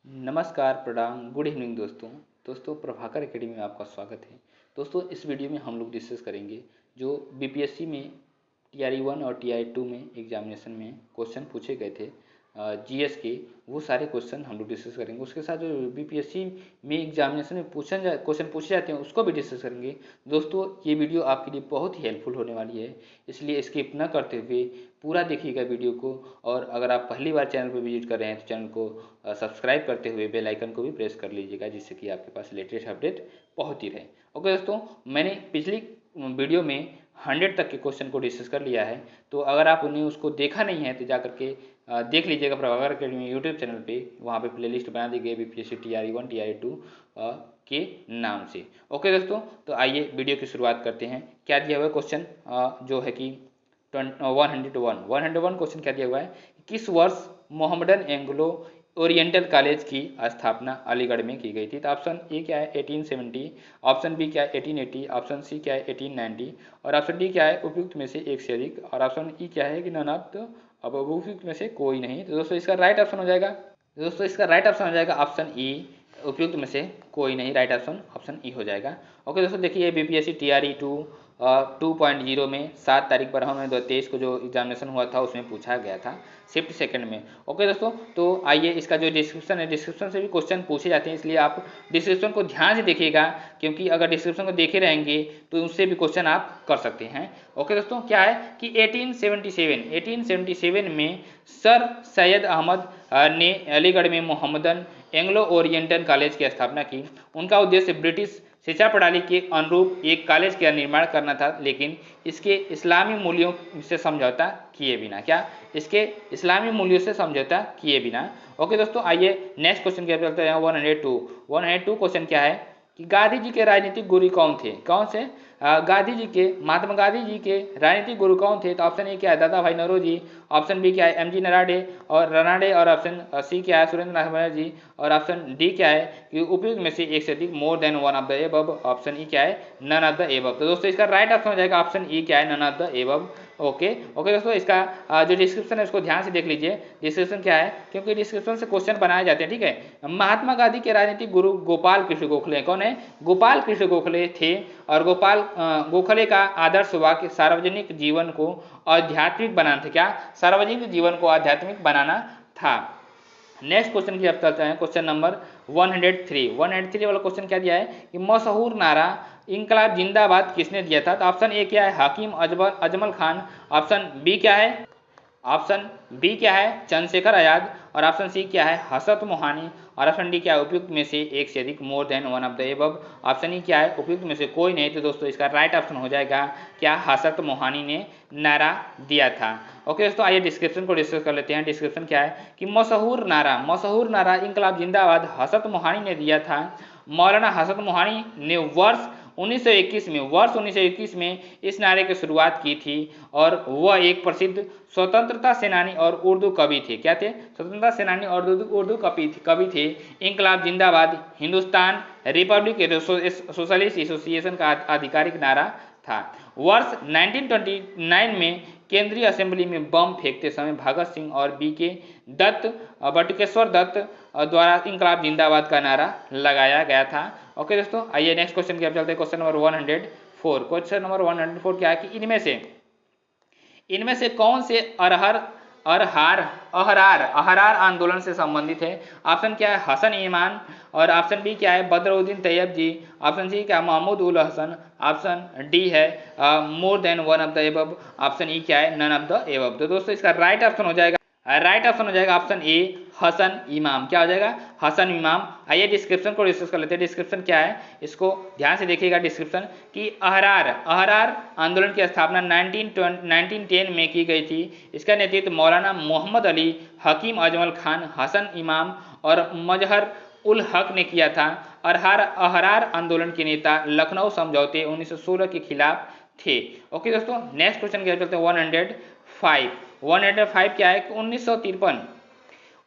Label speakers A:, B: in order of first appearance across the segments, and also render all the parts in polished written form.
A: नमस्कार, प्रणाम, good evening दोस्तों प्रभाकर एकेडमी में आपका स्वागत है। दोस्तों इस वीडियो में हम लोग डिस्कस करेंगे जो बीपीएससी में टीआरई 1 और टीआरई 2 में एग्जामिनेशन में क्वेश्चन पूछे गए थे जीएस के, वो सारे क्वेश्चन हम लोग डिस्कस करेंगे। उसके साथ जो बीपीएससी में एग्जामिनेशन में क्वेश्चन पूछे जाते हैं उसको भी डिस्कस करेंगे। दोस्तों ये वीडियो आपके लिए बहुत ही हेल्पफुल होने वाली है, इसलिए स्किप न करते हुए पूरा देखिएगा वीडियो को। और अगर आप पहली बार चैनल पर विजिट कर रहे हैं तो चैनल को सब्सक्राइब करते हुए बेल आइकन को भी प्रेस कर लीजिएगा, जिससे कि आपके पास लेटेस्ट अपडेट पहुंचती रहे। ओके दोस्तों, मैंने पिछली वीडियो में 100 तक के क्वेश्चन को डिस्कस कर लिया है, तो अगर आप उन्हें उसको देखा नहीं है तो जा करके देख लीजिएगा प्रभाकर अकेडमी यूट्यूब चैनल पे। वहाँ पे प्लेलिस्ट बना दी गई बीपीएससी टीआरई 1 टीआरई 2 के नाम से। ओके दोस्तों, तो आइए वीडियो की शुरुआत करते हैं। क्या दिया हुआ क्वेश्चन जो है कि 101 क्वेश्चन क्या दिया हुआ है, किस वर्ष मोहम्मदन एंग्लो ओरिएंटल कॉलेज की स्थापना अलीगढ़ में की गई थी। तो ऑप्शन ए क्या है 1870, ऑप्शन बी क्या है 1880, ऑप्शन सी क्या है 1890 और ऑप्शन डी क्या है उपयुक्त में से एक से अधिक और ऑप्शन ई क्या है कि नन ऑफ द अब उपयुक्त में से कोई नहीं। तो दोस्तों इसका राइट ऑप्शन हो जाएगा ऑप्शन ई, उपयुक्त में से कोई नहीं। राइट ऑप्शन ई हो जाएगा। ओके दोस्तों, देखिए बीपीएससी टीआरई 2.0 में 7 तारीख पर 2023 को जो एग्जामिनेशन हुआ था उसमें पूछा गया था शिफ्ट सेकंड में। ओके दोस्तों, तो आइए इसका जो डिस्क्रिप्शन है, डिस्क्रिप्शन से भी क्वेश्चन पूछे जाते हैं, इसलिए आप डिस्क्रिप्शन को ध्यान से देखिएगा, क्योंकि अगर डिस्क्रिप्शन को देखे रहेंगे तो उससे भी क्वेश्चन आप कर सकते हैं। ओके दोस्तों, क्या है कि 1877 में सर सैयद अहमद ने अलीगढ़ में मोहम्मदन एंग्लो ओरिएंटल कॉलेज की स्थापना की। उनका उद्देश्य ब्रिटिश शिक्षा प्रणाली के अनुरूप एक कॉलेज का निर्माण करना था, लेकिन इसके इस्लामी मूल्यों से समझौता किए बिना। क्या? इसके इस्लामी मूल्यों से समझौता किए बिना। ओके दोस्तों, आइए नेक्स्ट क्वेश्चन की तरफ चलते हैं। 102 क्वेश्चन क्या है कि गांधी जी के राजनीतिक गुरु कौन थे? कौन से? महात्मा गांधी जी के राजनीतिक गुरु कौन थे? तो ऑप्शन ए क्या है दादा भाई नौरोजी, ऑप्शन बी क्या है एमजी रनाडे और ऑप्शन सी क्या है सुरेंद्र नाथ बनर्जी और ऑप्शन डी क्या है कि उपयुक्त में से एक से अधिक मोर than one of the above. Option E क्या है नन ऑफ द एबव। तो दोस्तों इसका राइट ऑप्शन हो जाएगा ऑप्शन ई क्या है none of the above. Okay दोस्तों, इसका जो डिस्क्रिप्शन है उसको ध्यान से देख लीजिए। डिस्क्रिप्शन क्या है, क्योंकि डिस्क्रिप्शन से क्वेश्चन बनाए जाते हैं। ठीक है, महात्मा गांधी के राजनीतिक गुरु गोपाल कृष्ण गोखले कौन है? गोपाल कृष्ण गोखले थे और गोखले का आदर्श हुआ कि सार्वजनिक जीवन को आध्यात्मिक बनाना था। क्या? सार्वजनिक जीवन को आध्यात्मिक बनाना था। नेक्स्ट क्वेश्चन की तरफ चलते हैं। क्वेश्चन नंबर 103 वाला क्वेश्चन क्या दिया है कि मशहूर नारा इंकलाब जिंदाबाद किसने दिया था? तो ऑप्शन ए क्या है हकीम अजमल खान, ऑप्शन बी क्या है चंद्रशेखर आजाद और ऑप्शन सी क्या है हसरत मोहानी और ऑप्शन डी क्या है उपयुक्त में से एक से अधिक मोर than one of the above. Option E क्या है उपयुक्त में से कोई नहीं। तो दोस्तों इसका राइट ऑप्शन हो जाएगा क्या हसरत मोहानी ने नारा दिया था। ओके दोस्तों, आइए डिस्क्रिप्शन को डिस्कस कर लेते हैं। डिस्क्रिप्शन क्या है कि मशहूर नारा इंकलाब जिंदाबाद हसरत मोहानी ने दिया था। मौलाना हसरत मोहानी ने वर्ष 1921 में इस नारे की शुरुआत की थी और वह एक प्रसिद्ध स्वतंत्रता सेनानी और उर्दू कवि थे। क्या थे? स्वतंत्रता सेनानी और उर्दू कवि थे। इंकलाब जिंदाबाद हिंदुस्तान रिपब्लिक सोशलिस्ट एसोसिएशन का आधिकारिक नारा था। वर्ष 1929 में केंद्रीय असेंबली में बम फेंकते समय भगत सिंह और बटुकेश्वर दत्त द्वारा इंकलाब जिंदाबाद का नारा लगाया गया था। ओके दोस्तों, आइए नेक्स्ट क्वेश्चन की तरफ चलते हैं। Question number 104। क्वेश्चन नंबर 104 क्या है कि इनमें से कौन से अहरार आंदोलन से संबंधित है? ऑप्शन क्या है हसन ईमान और ऑप्शन बी क्या है बदरुद्दीन तैयब जी, ऑप्शन सी क्या है महमूद उल हसन, ऑप्शन डी है more than one of the above, option E क्या है नन ऑफ द एबव। तो दोस्तों इसका राइट ऑप्शन हो जाएगा ऑप्शन ए हसन इमाम। क्या हो जाएगा? हसन इमाम। आइए डिस्क्रिप्शन को डिस्कस कर लेते हैं। डिस्क्रिप्शन क्या है इसको ध्यान से देखिएगा। डिस्क्रिप्शन कि अहरार आंदोलन की स्थापना 1910 में की गई थी। इसका नेतृत्व मौलाना मोहम्मद अली, हकीम अजमल खान, हसन इमाम और मजहर उल हक ने किया था। अहरार आंदोलन के नेता लखनऊ समझौते 1916 के खिलाफ थे। ओके दोस्तों, नेक्स्ट क्वेश्चन क्या चलते हैं। 105 क्या है कि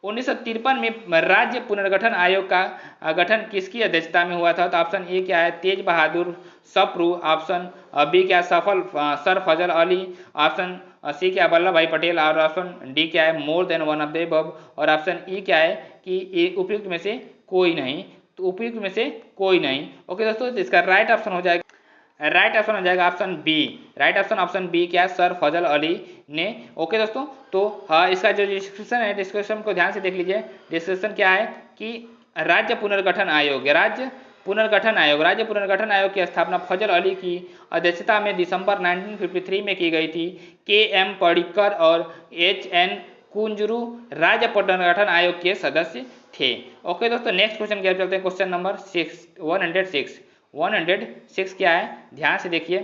A: 1953 में राज्य पुनर्गठन आयोग का गठन किसकी अध्यक्षता में हुआ था? तो ऑप्शन ए क्या है तेज बहादुर सप्रू, ऑप्शन बी क्या है सफल सर फजल अली, ऑप्शन सी क्या है वल्लभ भाई पटेल, और ऑप्शन डी क्या है more than one of the above, और ऑप्शन ई क्या है कि ये उपयुक्त में से कोई नहीं, तो उपयुक्त में से कोई नहीं। ओके दोस्तों, तो इसका राइट ऑप्शन हो जाएगा option B. Right option B क्या है सर फजल अली ने। ओके दोस्तों, तो हाँ इसका जो डिस्क्रिप्शन है, डिस्क्रिप्शन को ध्यान से देख लीजिए। डिस्क्रिप्शन क्या है कि राज्य पुनर्गठन आयोग राज्य पुनर्गठन आयोग की स्थापना फजल अली की अध्यक्षता में दिसंबर 1953 में की गई थी। के.एम. पडिक्कर और एच.एन. कुंजरू राज्य पुनर्गठन आयोग के सदस्य थे। ओके दोस्तों, नेक्स्ट क्वेश्चन की ओर चलते हैं। क्वेश्चन नंबर 106 क्या है, ध्यान से देखिए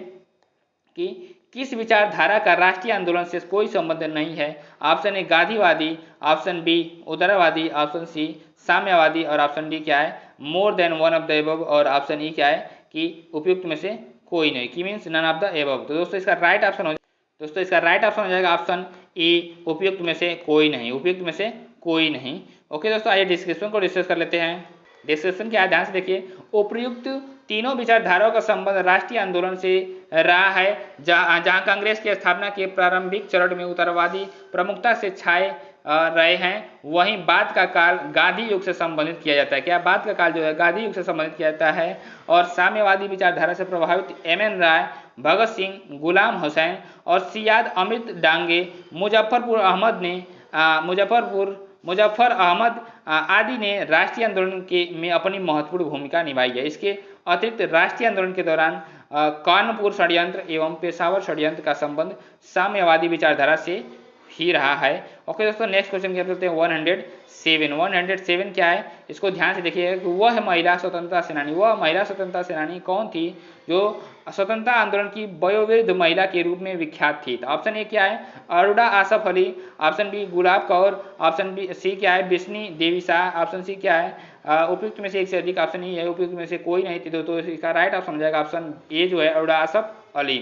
A: कि किस विचारधारा का राष्ट्रीय आंदोलन से कोई संबंध नहीं है। ऑप्शन ए गांधीवादी, ऑप्शन बी उदारवादी, ऑप्शन सी साम्यवादी, और ऑप्शन डी क्या है more than one of the above, और ऑप्शन ई क्या है कि उपयुक्त में से कोई नहीं, की means none of the above. तो दोस्तों इसका राइट ऑप्शन हो जाएगा ऑप्शन ई, उपयुक्त में से कोई नहीं। ओके दोस्तों, आइए डिस्क्रिप्शन को डिस्कस कर लेते हैं। डिस्क्रिप्शन क्या है, ध्यान से देखिए। उपर्युक्त तीनों विचारधाराओं का संबंध राष्ट्रीय आंदोलन से रहा है, जहां कांग्रेस की स्थापना के प्रारंभिक चरण में उदारवादी प्रमुखता से छाए रहे हैं, वहीं बाद का काल गांधी युग से संबंधित किया जाता है। क्या बाद का काल जो है गांधी युग से संबंधित किया जाता है। और साम्यवादी विचारधारा से प्रभावित एम.एन. राय, भगत सिंह, गुलाम हुसैन और सियाद अमृत डांगे, मुजफ्फर अहमद आदि ने राष्ट्रीय आंदोलन में अपनी महत्वपूर्ण भूमिका निभाई है। इसके अतिरिक्त राष्ट्रीय आंदोलन के दौरान कानपुर षड्यंत्र एवं पेशावर षड्यंत्र का संबंध साम्यवादी विचारधारा से ही रहा है। ओके दोस्तों, नेक्स्ट क्वेश्चन क्या बोलते हैं 107 क्या है, इसको ध्यान से देखिए। वह महिला स्वतंत्रता सेनानी कौन थी जो स्वतंत्रता आंदोलन की वयोवृद्ध महिला के रूप में विख्यात थी। तो ऑप्शन ए क्या है अरुणा आसफ अली, ऑप्शन बी गुलाब कौर, ऑप्शन बी सी क्या है बिस्नी देवी शाह, ऑप्शन सी क्या है उपयुक्त में से एक से अधिक, ऑप्शन ई है उपयुक्त में से कोई नहीं थी। तो इसका राइट ऑप्शन हो जाएगा ऑप्शन ए जो है अरुणा आसफ अली।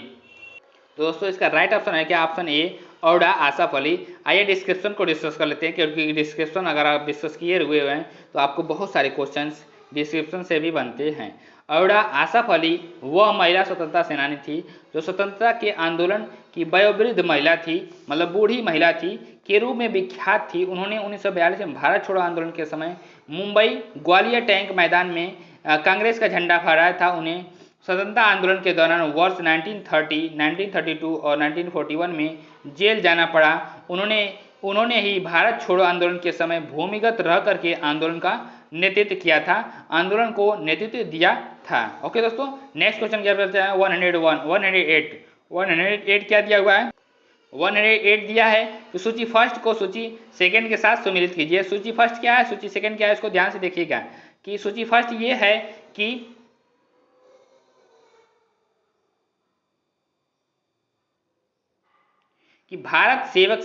A: तो दोस्तों इसका राइट ऑप्शन है क्या ऑप्शन ए औडा आसफ अली। आइए डिस्क्रिप्शन को डिस्कस कर लेते हैं, क्योंकि डिस्क्रिप्शन अगर आप डिस्कस किए हुए हैं तो आपको बहुत सारे क्वेश्चंस डिस्क्रिप्शन से भी बनते हैं। औडा आसफ अली वह महिला स्वतंत्रता सेनानी थी जो स्वतंत्रता के आंदोलन की वयोवृद्ध महिला थी, मतलब बूढ़ी महिला थी के रूप में विख्यात थी। उन्होंने 1942 में भारत छोड़ो आंदोलन के समय मुंबई ग्वालियर टैंक मैदान में कांग्रेस का झंडा फहराया था। उन्हें स्वतंत्रता आंदोलन के दौरान वर्ष 1930, 1932 और 1941 में जेल जाना पड़ा। उन्होंने ही भारत छोड़ो आंदोलन के समय भूमिगत रह करके आंदोलन का नेतृत्व किया था, आंदोलन को नेतृत्व दिया था। ओके दोस्तों, नेक्स्ट क्वेश्चन क्या करते हैं 108 क्या दिया हुआ है 108 दिया है। तो सूची फर्स्ट को सूची सेकंड के साथ सम्मिलित कीजिए। सूची फर्स्ट क्या है, सूची सेकंड क्या है, इसको ध्यान से देखिएगा कि सूची फर्स्ट ये है कि भारत सेवक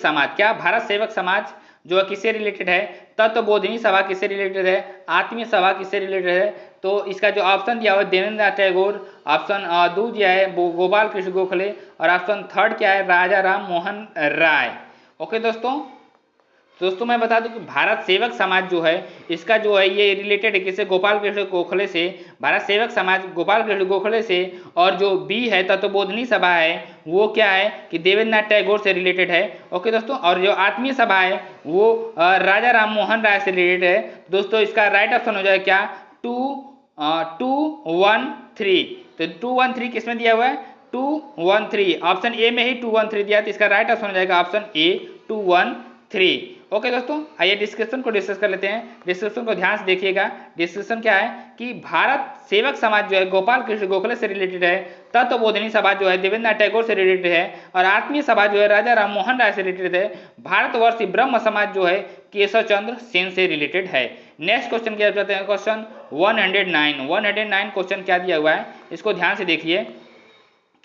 A: समाज जो है किससे रिलेटेड है, तत्वबोधिनी सभा किससे रिलेटेड है, आत्मीय सभा किससे रिलेटेड है। तो इसका जो ऑप्शन दिया हुआ है देवेंद्रनाथ टैगोर, ऑप्शन दो दिया है गोपाल कृष्ण गोखले, और ऑप्शन थर्ड क्या है राजा राम मोहन राय। ओके दोस्तों मैं बता दूं कि भारत सेवक समाज जो है इसका जो है ये रिलेटेड है किससे, गोपाल कृष्ण गोखले से। भारत सेवक समाज गोपाल कृष्ण गोखले से। और जो बी है तत्वबोधिनी सभा है वो क्या है कि देवेंद्रनाथ टैगोर से रिलेटेड है। ओके दोस्तों, और जो आत्मीय सभा है वो राजा राम मोहन राय से रिलेटेड है। दोस्तों इसका राइट ऑप्शन हो जाएगा क्या 213। तो 213 किसमें दिया हुआ है 213, ऑप्शन ए में ही 213 दिया, तो इसका राइट ऑप्शन हो जाएगा ऑप्शन ए 213। ओके दोस्तों, आइए डिस्कशन को डिस्कस कर लेते हैं। डिस्कशन को ध्यान से देखिएगा। डिस्कशन क्या है कि भारत सेवक समाज जो है गोपाल कृष्ण गोखले से रिलेटेड है, तत्वबोधिनी सभा जो है देवेंद्रनाथ टैगोर से रिलेटेड है, और आत्मीय सभा जो है राजा राम मोहन राय से रिलेटेड है। भारतवर्षीय ब्रह्म समाज जो है केशव चंद्र सेन से रिलेटेड है। नेक्स्ट क्वेश्चन क्या कहते हैं क्वेश्चन 109 क्वेश्चन क्या दिया हुआ है, इसको ध्यान से देखिए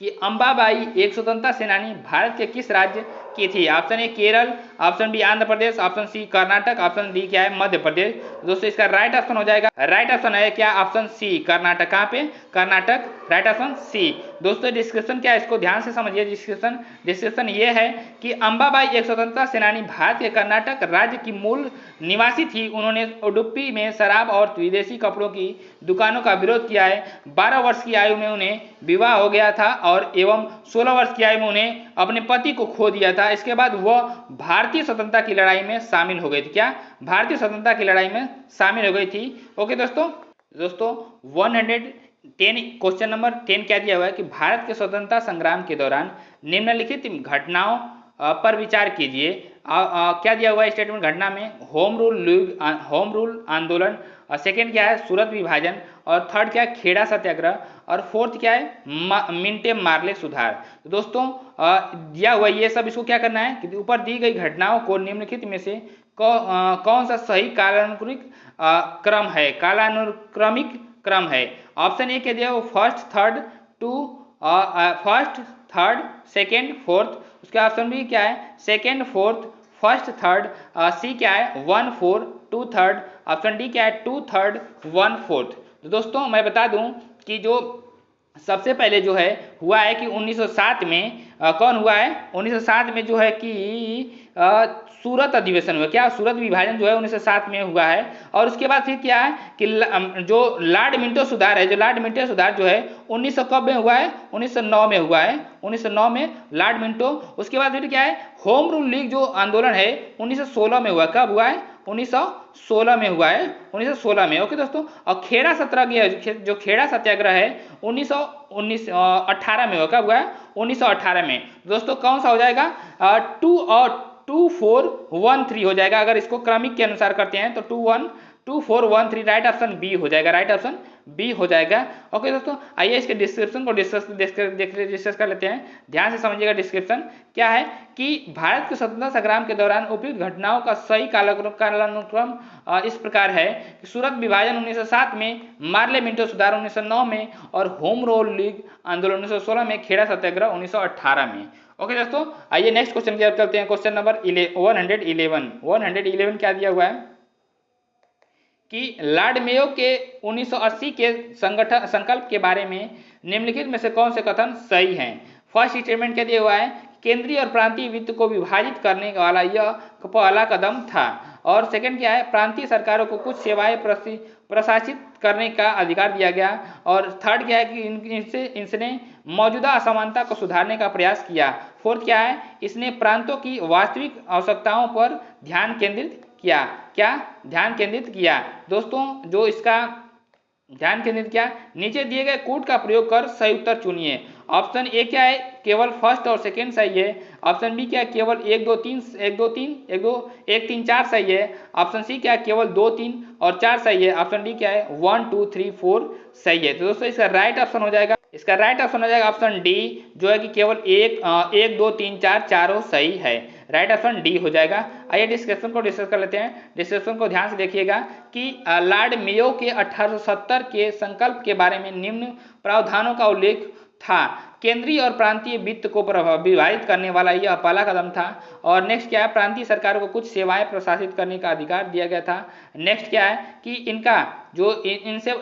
A: कि अंबाबाई एक स्वतंत्रता सेनानी भारत के किस राज्य की थी? Option A Kerala, option B Andhra Pradesh, option C Karnataka, option D क्या है मध्य प्रदेश। दोस्तों इसका राइट ऑप्शन हो जाएगा, राइट ऑप्शन है क्या ऑप्शन सी कर्नाटक। कहाँ पे? Karnataka, right option C. दोस्तों डिस्क्रिप्शन क्या है इसको ध्यान से समझिए। डिस्क्रिप्शन ये है कि अंबाबाई एक स्वतंत्रता सेनानी भारत के कर्नाटक राज्य की मूल निवासी थी। उन्होंने उडुपी में शराब और विदेशी कपड़ों की दुकानों का विरोध किया है। 12 वर्ष की आयु में उन्हें विवाह हो गया था और एवं 16 वर्ष की आयु में उन्हें अपने पति को खो दिया था। इसके बाद वह भारतीय स्वतंत्रता की लड़ाई में शामिल हो गई थी। क्या? भारतीय स्वतंत्रता की लड़ाई में शामिल हो गई थी। ओके दोस्तों 110 क्वेश्चन नंबर 10 क्या दिया हुआ है कि भारत के स्वतंत्रता संग्राम के दौरान निम्नलिखित घटनाओं पर विचार कीजिए। क्या दिया हुआ है स्टेटमेंट घटना में? होम रूल आंदोलन, और सेकेंड क्या है? सूरत विभाजन, और थर्ड क्या है? खेड़ा सत्याग्रह, और फोर्थ क्या है? मिंटे मार्ले सुधार। तो दोस्तों दिया हुआ ये सब, इसको क्या करना है कि ऊपर दी गई घटनाओं को निम्नलिखित में से कौन सा सही कालानुक्रमिक क्रम है? ऑप्शन ए के दिया वो फर्स्ट थर्ड सेकेंड फोर्थ। उसका ऑप्शन बी क्या है? Second fourth first third. C क्या है? 1 4 2 थर्ड। ऑप्शन डी क्या है? 2 थर्ड 1 फोर्थ। तो दोस्तों मैं बता दूं कि जो सबसे पहले जो है हुआ है कि 1907 में कौन हुआ है? 1907 में जो है कि सूरत अधिवेशन हुआ। क्या? सूरत विभाजन जो है 1907 में हुआ है। और उसके बाद फिर क्या है कि जो लॉर्ड मिंटो सुधार है, जो लॉर्ड मिंटो सुधार जो है 1900 कब में हुआ है? 1909 में हुआ है, 1909 में लॉर्ड मिंटो। उसके बाद फिर क्या है? होम रूल लीग जो आंदोलन है 1916 में हुआ। कब हुआ है? 1916 में हुआ है, 1916 में। ओके दोस्तों, और खेड़ा सत्याग्रह जो खेड़ा सत्याग्रह है 1918 में हुआ। कब हुआ है? 1918 में। दोस्तों कौन सा हो जाएगा? 2 और 2 4 1 3 हो जाएगा। अगर इसको क्रमिक के अनुसार करते हैं तो 2 4 1 3 राइट ऑप्शन बी हो जाएगा, राइट ऑप्शन बी हो जाएगा। ओके दोस्तों आइए इसके डिस्क्रिप्शन को डिस्कस कर लेते हैं। ध्यान से समझिएगा। डिस्क्रिप्शन क्या है कि भारत के स्वतंत्रता संग्राम के दौरान उपयुक्त घटनाओं का सही कालानुक्रम इस प्रकार है कि सूरत विभाजन 1907 में, मार्ले मिंटो सुधार 1909 में, और होम रूल लीग आंदोलन 1916 में, खेड़ा सत्याग्रह 1918 में। ओके दोस्तों आइए नेक्स्ट क्वेश्चन की तरफ चलते हैं। क्वेश्चन नंबर 111 क्या दिया हुआ है कि लॉर्ड मेयो के 1980 के संकल्प के बारे में निम्नलिखित में से कौन से कथन सही हैं? फर्स्ट स्टेटमेंट क्या दिया हुआ है? केंद्रीय और प्रांतीय वित्त को विभाजित करने वाला यह पहला कदम था। और सेकंड क्या है? प्रांतीय सरकारों को कुछ सेवाएं प्रशासित करने का अधिकार दिया गया। और थर्ड क्या है कि इसने मौजूदा असमानता को सुधारने का प्रयास किया। फोर्थ क्या है? इसने प्रांतों की वास्तविक आवश्यकताओं पर ध्यान केंद्रित किया। क्या? ध्यान केंद्रित किया। दोस्तों जो इसका ध्यान केंद्रित किया, नीचे दिए गए कोड का प्रयोग कर सही उत्तर चुनिए। ऑप्शन ए क्या है? केवल फर्स्ट और सेकंड सही है। ऑप्शन बी क्या है? केवल 1 2 3 4 सही है। ऑप्शन सी क्या है? केवल 2 3 और 4 सही है। ऑप्शन डी क्या है? 1 2 3 4 सही है। तो दोस्तों इसका राइट ऑप्शन हो जाएगा, इसका राइट ऑप्शन हो जाएगा ऑप्शन डी, जो है कि केवल 1 2 3 4 चारों सही है। राइट ऑप्शन डी हो जाएगा। आइए डिस्क्रिप्शन को डिस्कस कर लेते हैं। डिस्क्रिप्शन को ध्यान से देखिएगा कि लॉर्ड मेयो के 1870 के संकल्प के बारे में निम्न प्रावधानों का उल्लेख था। केंद्रीय और प्रांतीय वित्त को विभाजित करने वाला यह पहला कदम था। और नेक्स्ट क्या है? प्रांतीय सरकारों को कुछ सेवाएं प्रशासित करने का अधिकार दिया गया था। नेक्स्ट क्या है कि इनका जो इनसे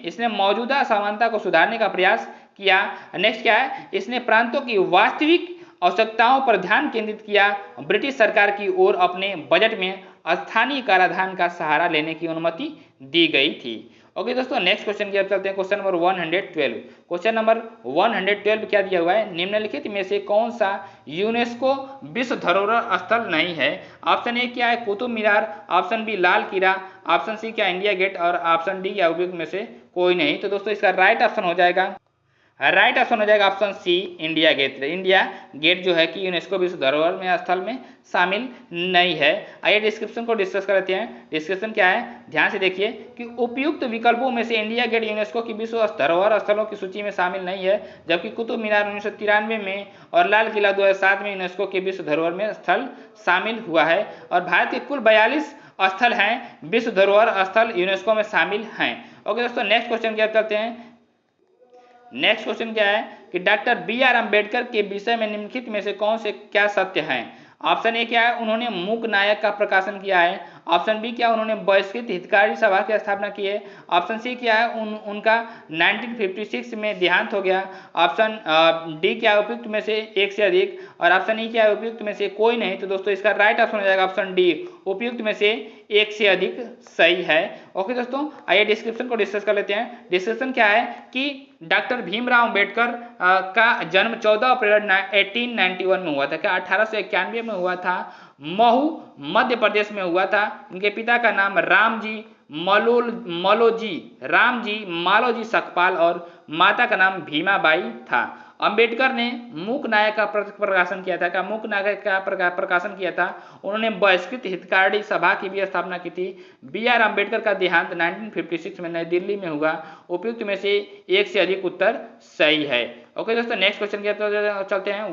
A: इसने मौजूदा असमानता को सुधारने का प्रयास किया। नेक्स्ट क्या है? इसने प्रांतों की वास्तविक आवश्यकताओं पर ध्यान केंद्रित किया। ब्रिटिश सरकार की ओर अपने बजट में स्थानीय कराधान का सहारा लेने की अनुमति दी गई थी। ओके दोस्तों नेक्स्ट क्वेश्चन की ओर चलते हैं। Question number 112। क्वेश्चन नंबर 112 क्या दिया हुआ है? निम्नलिखित में से कौन सा यूनेस्को विश्व धरोहर स्थल नहीं है? ऑप्शन ए क्या है? Qutub Minar, option B Lal Qila, option C क्या इंडिया गेट, और ऑप्शन डी क्या उपयुक्त में से कोई नहीं। तो दोस्तों इसका राइट ऑप्शन हो जाएगा, राइट ऑप्शन हो जाएगा option C India Gate. India Gate जो है कि यूनेस्को विश्व धरोहर में स्थल में शामिल नहीं है। आइए डिस्क्रिप्शन को डिस्कस करते हैं। डिस्क्रिप्शन क्या है? ध्यान से देखिए कि उपयुक्त विकल्पों में से इंडिया गेट यूनेस्को की विश्व धरोहर स्थलों की सूची में शामिल नहीं है, जबकि कुतुब मीनार 1993 में और लाल किला 2007 में यूनेस्को के विश्व धरोहर में स्थल शामिल हुआ है। और भारत के कुल 42 स्थल हैं विश्व धरोहर स्थल यूनेस्को में शामिल हैं। ओके दोस्तों नेक्स्ट क्वेश्चन क्या करते हैं। नेक्स्ट क्वेश्चन क्या है कि डॉक्टर बी आर अम्बेडकर के विषय में निम्नलिखित में से कौन से क्या सत्य हैं। ऑप्शन ए क्या है, उन्होंने मूक नायक का प्रकाशन किया है। ऑप्शन बी क्या, उन्होंने बहिष्कृत हितकारी सभा की स्थापना की है। ऑप्शन सी क्या है, उनका 1956 में देहांत हो गया। ऑप्शन डी क्या है, उपयुक्त में से एक से अधिक। और ऑप्शन ई क्या है, उपयुक्त में से कोई नहीं। तो दोस्तों इसका राइट ऑप्शन हो जाएगा ऑप्शन डी, उपयुक्त में से एक से अधिक सही है। ओके दोस्तों, आइए डिस्क्रिप्शन को डिस्कस कर लेते हैं। डिस्क्रिप्शन क्या है कि डॉक्टर भीमराव अंबेडकर का जन्म 14 अप्रैल 1891 में हुआ था। क्या 1891 में हुआ था। महू मध्य प्रदेश में हुआ था। उनके पिता का नाम रामजी मालोजी सकपाल और माता का नाम भीमाबाई था। अंबेडकर ने मूक नायक का प्रकाशन किया था। क्या मूक नायक का प्रकाशन किया था। उन्होंने बहिष्कृत हितकारी सभा की भी स्थापना की थी। बी आर अम्बेडकर का देहांत 1956 में नई दिल्ली में हुआ। उपयुक्त में से एक से अधिक उत्तर सही है। ओके दोस्तों, नेक्स्ट क्वेश्चन की तरफ चलते हैं।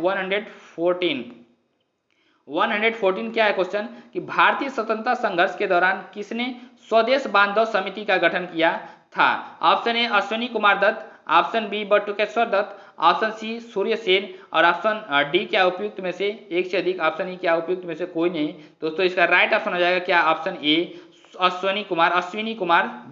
A: 114 क्या है क्वेश्चन कि भारतीय स्वतंत्रता संघर्ष के दौरान किसने स्वदेश बांधव समिति का गठन किया था। Option A Ashwini Kumar Dutt, option B Batukeshwar Dutt, option C Surya Sen और ऑप्शन डी क्या उपयुक्त में से एक से अधिक। ऑप्शन ई क्या उपयुक्त में से कोई नहीं। दोस्तों इसका राइट ऑप्शन हो जाएगा क्या, option A Ashwini Kumar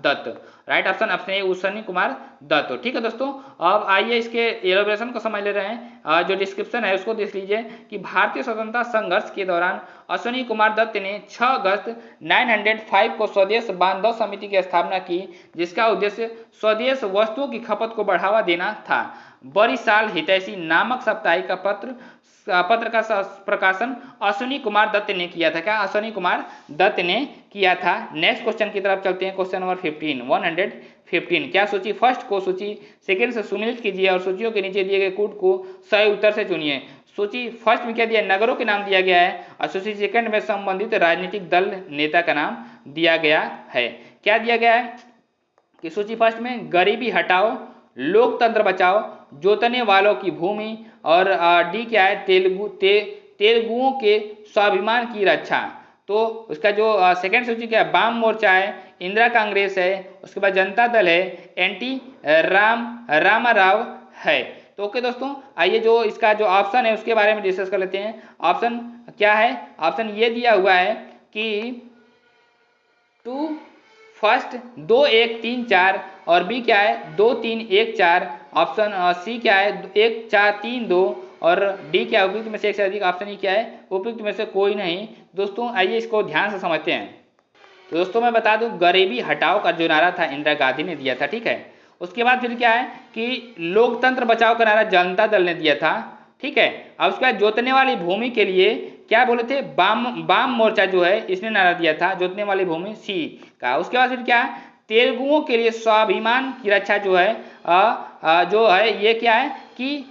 A: Dutt. Right option option A Ashwini Kumar Dutt. ठीक है दोस्तों, अब आइए इसके एलोब्रेशन को समझ ले रहे हैं। जो डिस्क्रिप्शन है उसको देख लीजिए कि भारतीय स्वतंत्रता संघर्ष के दौरान अश्विनी कुमार दत्त ने 6 अगस्त 905 को स्वदेश बांधव समिति की स्थापना की, जिसका उद्देश्य स्वदेश वस्तुओं की खपत को बढ़ावा देना था। बड़ी साल हितैषी नामक साप्ताहिक का पत्र का प्रकाशन अश्विनी कुमार दत्त ने किया था। क्या अश्विनी कुमार दत्त ने किया था। नेक्स्ट क्वेश्चन की तरफ चलते हैं। Question number 115। क्या सूची फर्स्ट को सूची सेकंड से सुमिलित कीजिए और सूचियों के नीचे दिए गए कूट को सही उत्तर से चुनिए। सूची फर्स्ट में क्या दिया, नगरों के नाम दिया गया है और सूची सेकंड में संबंधित राजनीतिक दल नेता का नाम दिया गया है। क्या दिया गया है कि सूची फर्स्ट में गरीबी हटाओ, लोकतंत्र बचाओ, जोतने वालों की भूमि और डी क्या है, तेलुगुओं के स्वाभिमान की रक्षा। तो उसका जो सेकंड सूची क्या है, वाम मोर्चा है, इंदिरा कांग्रेस है, उसके बाद जनता दल है, एनटी रामाराव है। तो ओके दोस्तों, आइए जो इसका जो ऑप्शन है उसके बारे में डिस्कस कर लेते हैं। ऑप्शन क्या है, ऑप्शन ये दिया हुआ है कि 2 फर्स्ट 2 1 3 4 और बी क्या है 2 3 1 4। ऑप्शन सी क्या है 1 4 3 2 और डी क्या है उपयुक्त में से एक से अधिक। ऑप्शन ई क्या है उपयुक्त में से कोई नहीं। दोस्तों आइए इसको ध्यान से समझते हैं। तो दोस्तों मैं बता दूं, गरीबी हटाओ का जो नारा था इंदिरा गांधी ने दिया था। ठीक है, उसके बाद फिर क्या है कि लोकतंत्र बचाओ का नारा जनता दल ने दिया था। ठीक है, अब उसके बाद जोतने वाली भूमि के लिए क्या बोले थे, वाम मोर्चा जो है इसने नारा दिया था, जोतने वाली भूमि सी का। उसके बाद फिर क्या, तेलुगुओं के लिए स्वाभिमान की रक्षा जो है ये क्या है कि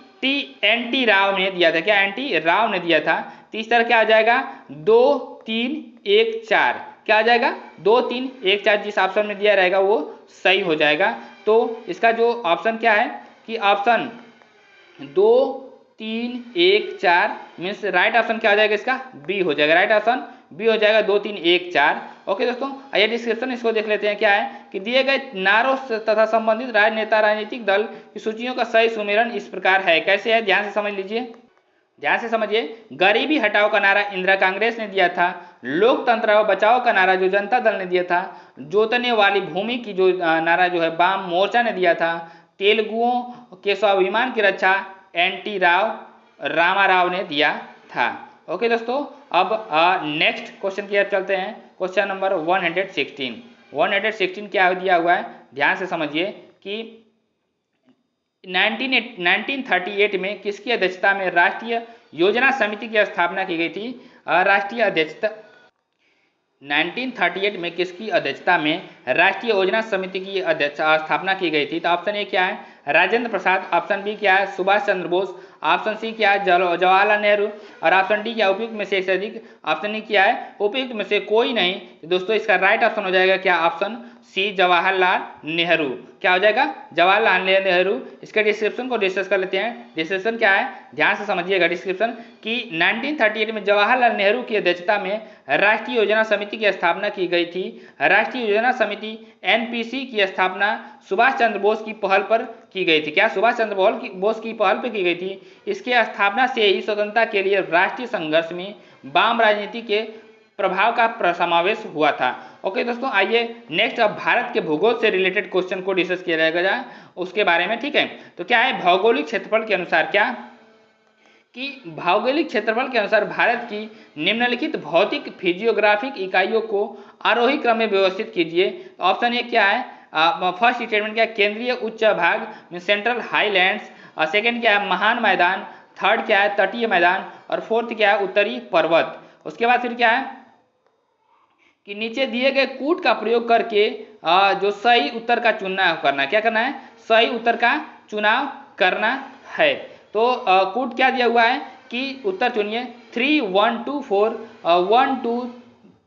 A: एनटी राव ने दिया था। क्या एनटी राव ने दिया था। तीसरा क्या आ जाएगा 2 3 1 4। क्या आ जाएगा 2 3 1 4। जिस ऑप्शन में दिया रहेगा वो सही हो जाएगा। तो इसका जो ऑप्शन क्या है कि ऑप्शन 2 3 1 4 मीन्स राइट ऑप्शन क्या हो जाएगा, इसका बी हो जाएगा। राइट ऑप्शन बी हो जाएगा 2 3 1 4। ओके दोस्तों, आइए डिस्क्रिप्शन इसको देख लेते हैं। क्या है कि दिए गए नारों तथा संबंधित राजनेता राजनीतिक दल की सूचियों का सही सुमेरन इस प्रकार है। कैसे है, ध्यान से समझ लीजिए, ध्यान से समझिए। गरीबी हटाओ का नारा इंदिरा कांग्रेस ने दिया था। लोकतंत्र बचाओ का नारा जो जनता दल ने दिया था। जोतने वाली भूमि की जो नारा जो है वाम मोर्चा ने दिया था। तेलुगुओं के स्वाभिमान की रक्षा एनटी रामाराव ने दिया था। ओके दोस्तों, अब नेक्स्ट क्वेश्चन की तरफ चलते हैं। क्वेश्चन नंबर 116 क्या दिया हुआ है, ध्यान से समझिए कि 1938 में किसकी अध्यक्षता में राष्ट्रीय योजना समिति की स्थापना की गई थी। राष्ट्रीय अध्यक्षता 1938 में किसकी अध्यक्षता में राष्ट्रीय योजना समिति की स्थापना की गई थी। तो ऑप्शन ए क्या है राजेंद्र प्रसाद, ऑप्शन बी क्या है सुभाष चंद्र बोस, ऑप्शन सी क्या है, जवाहरलाल नेहरू, और ऑप्शन डी क्या है, उपयुक्त में से एक से अधिक, ऑप्शन डी क्या है, उपयुक्त में से कोई नहीं। तो दोस्तों इसका राइट ऑप्शन हो जाएगा क्या, ऑप्शन सी जवाहरलाल नेहरू। क्या हो जाएगा, जवाहरलाल नेहरू। इसके डिस्क्रिप्शन को डिस्कस कर लेते हैं। डिस्क्रिप्शन क्या है, ध्यान से समझिएगा डिस्क्रिप्शन कि 1938 में जवाहरलाल नेहरू की अध्यक्षता में राष्ट्रीय योजना समिति की स्थापना की गई थी। राष्ट्रीय योजना समिति एनपीसी की स्थापना सुभाष चंद्र बोस की पहल पर की गई थी। क्या, सुभाष चंद्र बोस की पहल पर की गई थी। इसके स्थापना से ही स्वतंत्रता के लिए राष्ट्रीय संघर्ष में वाम राजनीति के प्रभाव का समावेश हुआ था। ओके दोस्तों, आइए नेक्स्ट अब भारत के भूगोल से रिलेटेड क्वेश्चन को डिस्कस किया जाएगा उसके बारे में, ठीक है। तो क्या है, भौगोलिक क्षेत्रफल के अनुसार, क्या कि भौगोलिक क्षेत्रफल के अनुसार भारत की निम्नलिखित भौतिक फिजियोग्राफिक इकाइयों को आरोही क्रम में व्यवस्थित कीजिए। ऑप्शन ए क्या है, फर्स्ट स्टेटमेंट क्या है, केंद्रीय उच्च भाग में सेंट्रल हाईलैंड्स, और सेकेंड क्या है, महान मैदान, थर्ड क्या है, तटीय मैदान, और फोर्थ क्या है, उत्तरी पर्वत। उसके बाद फिर क्या है कि नीचे दिए गए कूट का प्रयोग करके जो सही उत्तर का चुनाव करना है। क्या करना है, सही उत्तर का चुनाव करना है। तो कूट क्या दिया हुआ है कि उत्तर चुनिए 3 1 2 4 1 2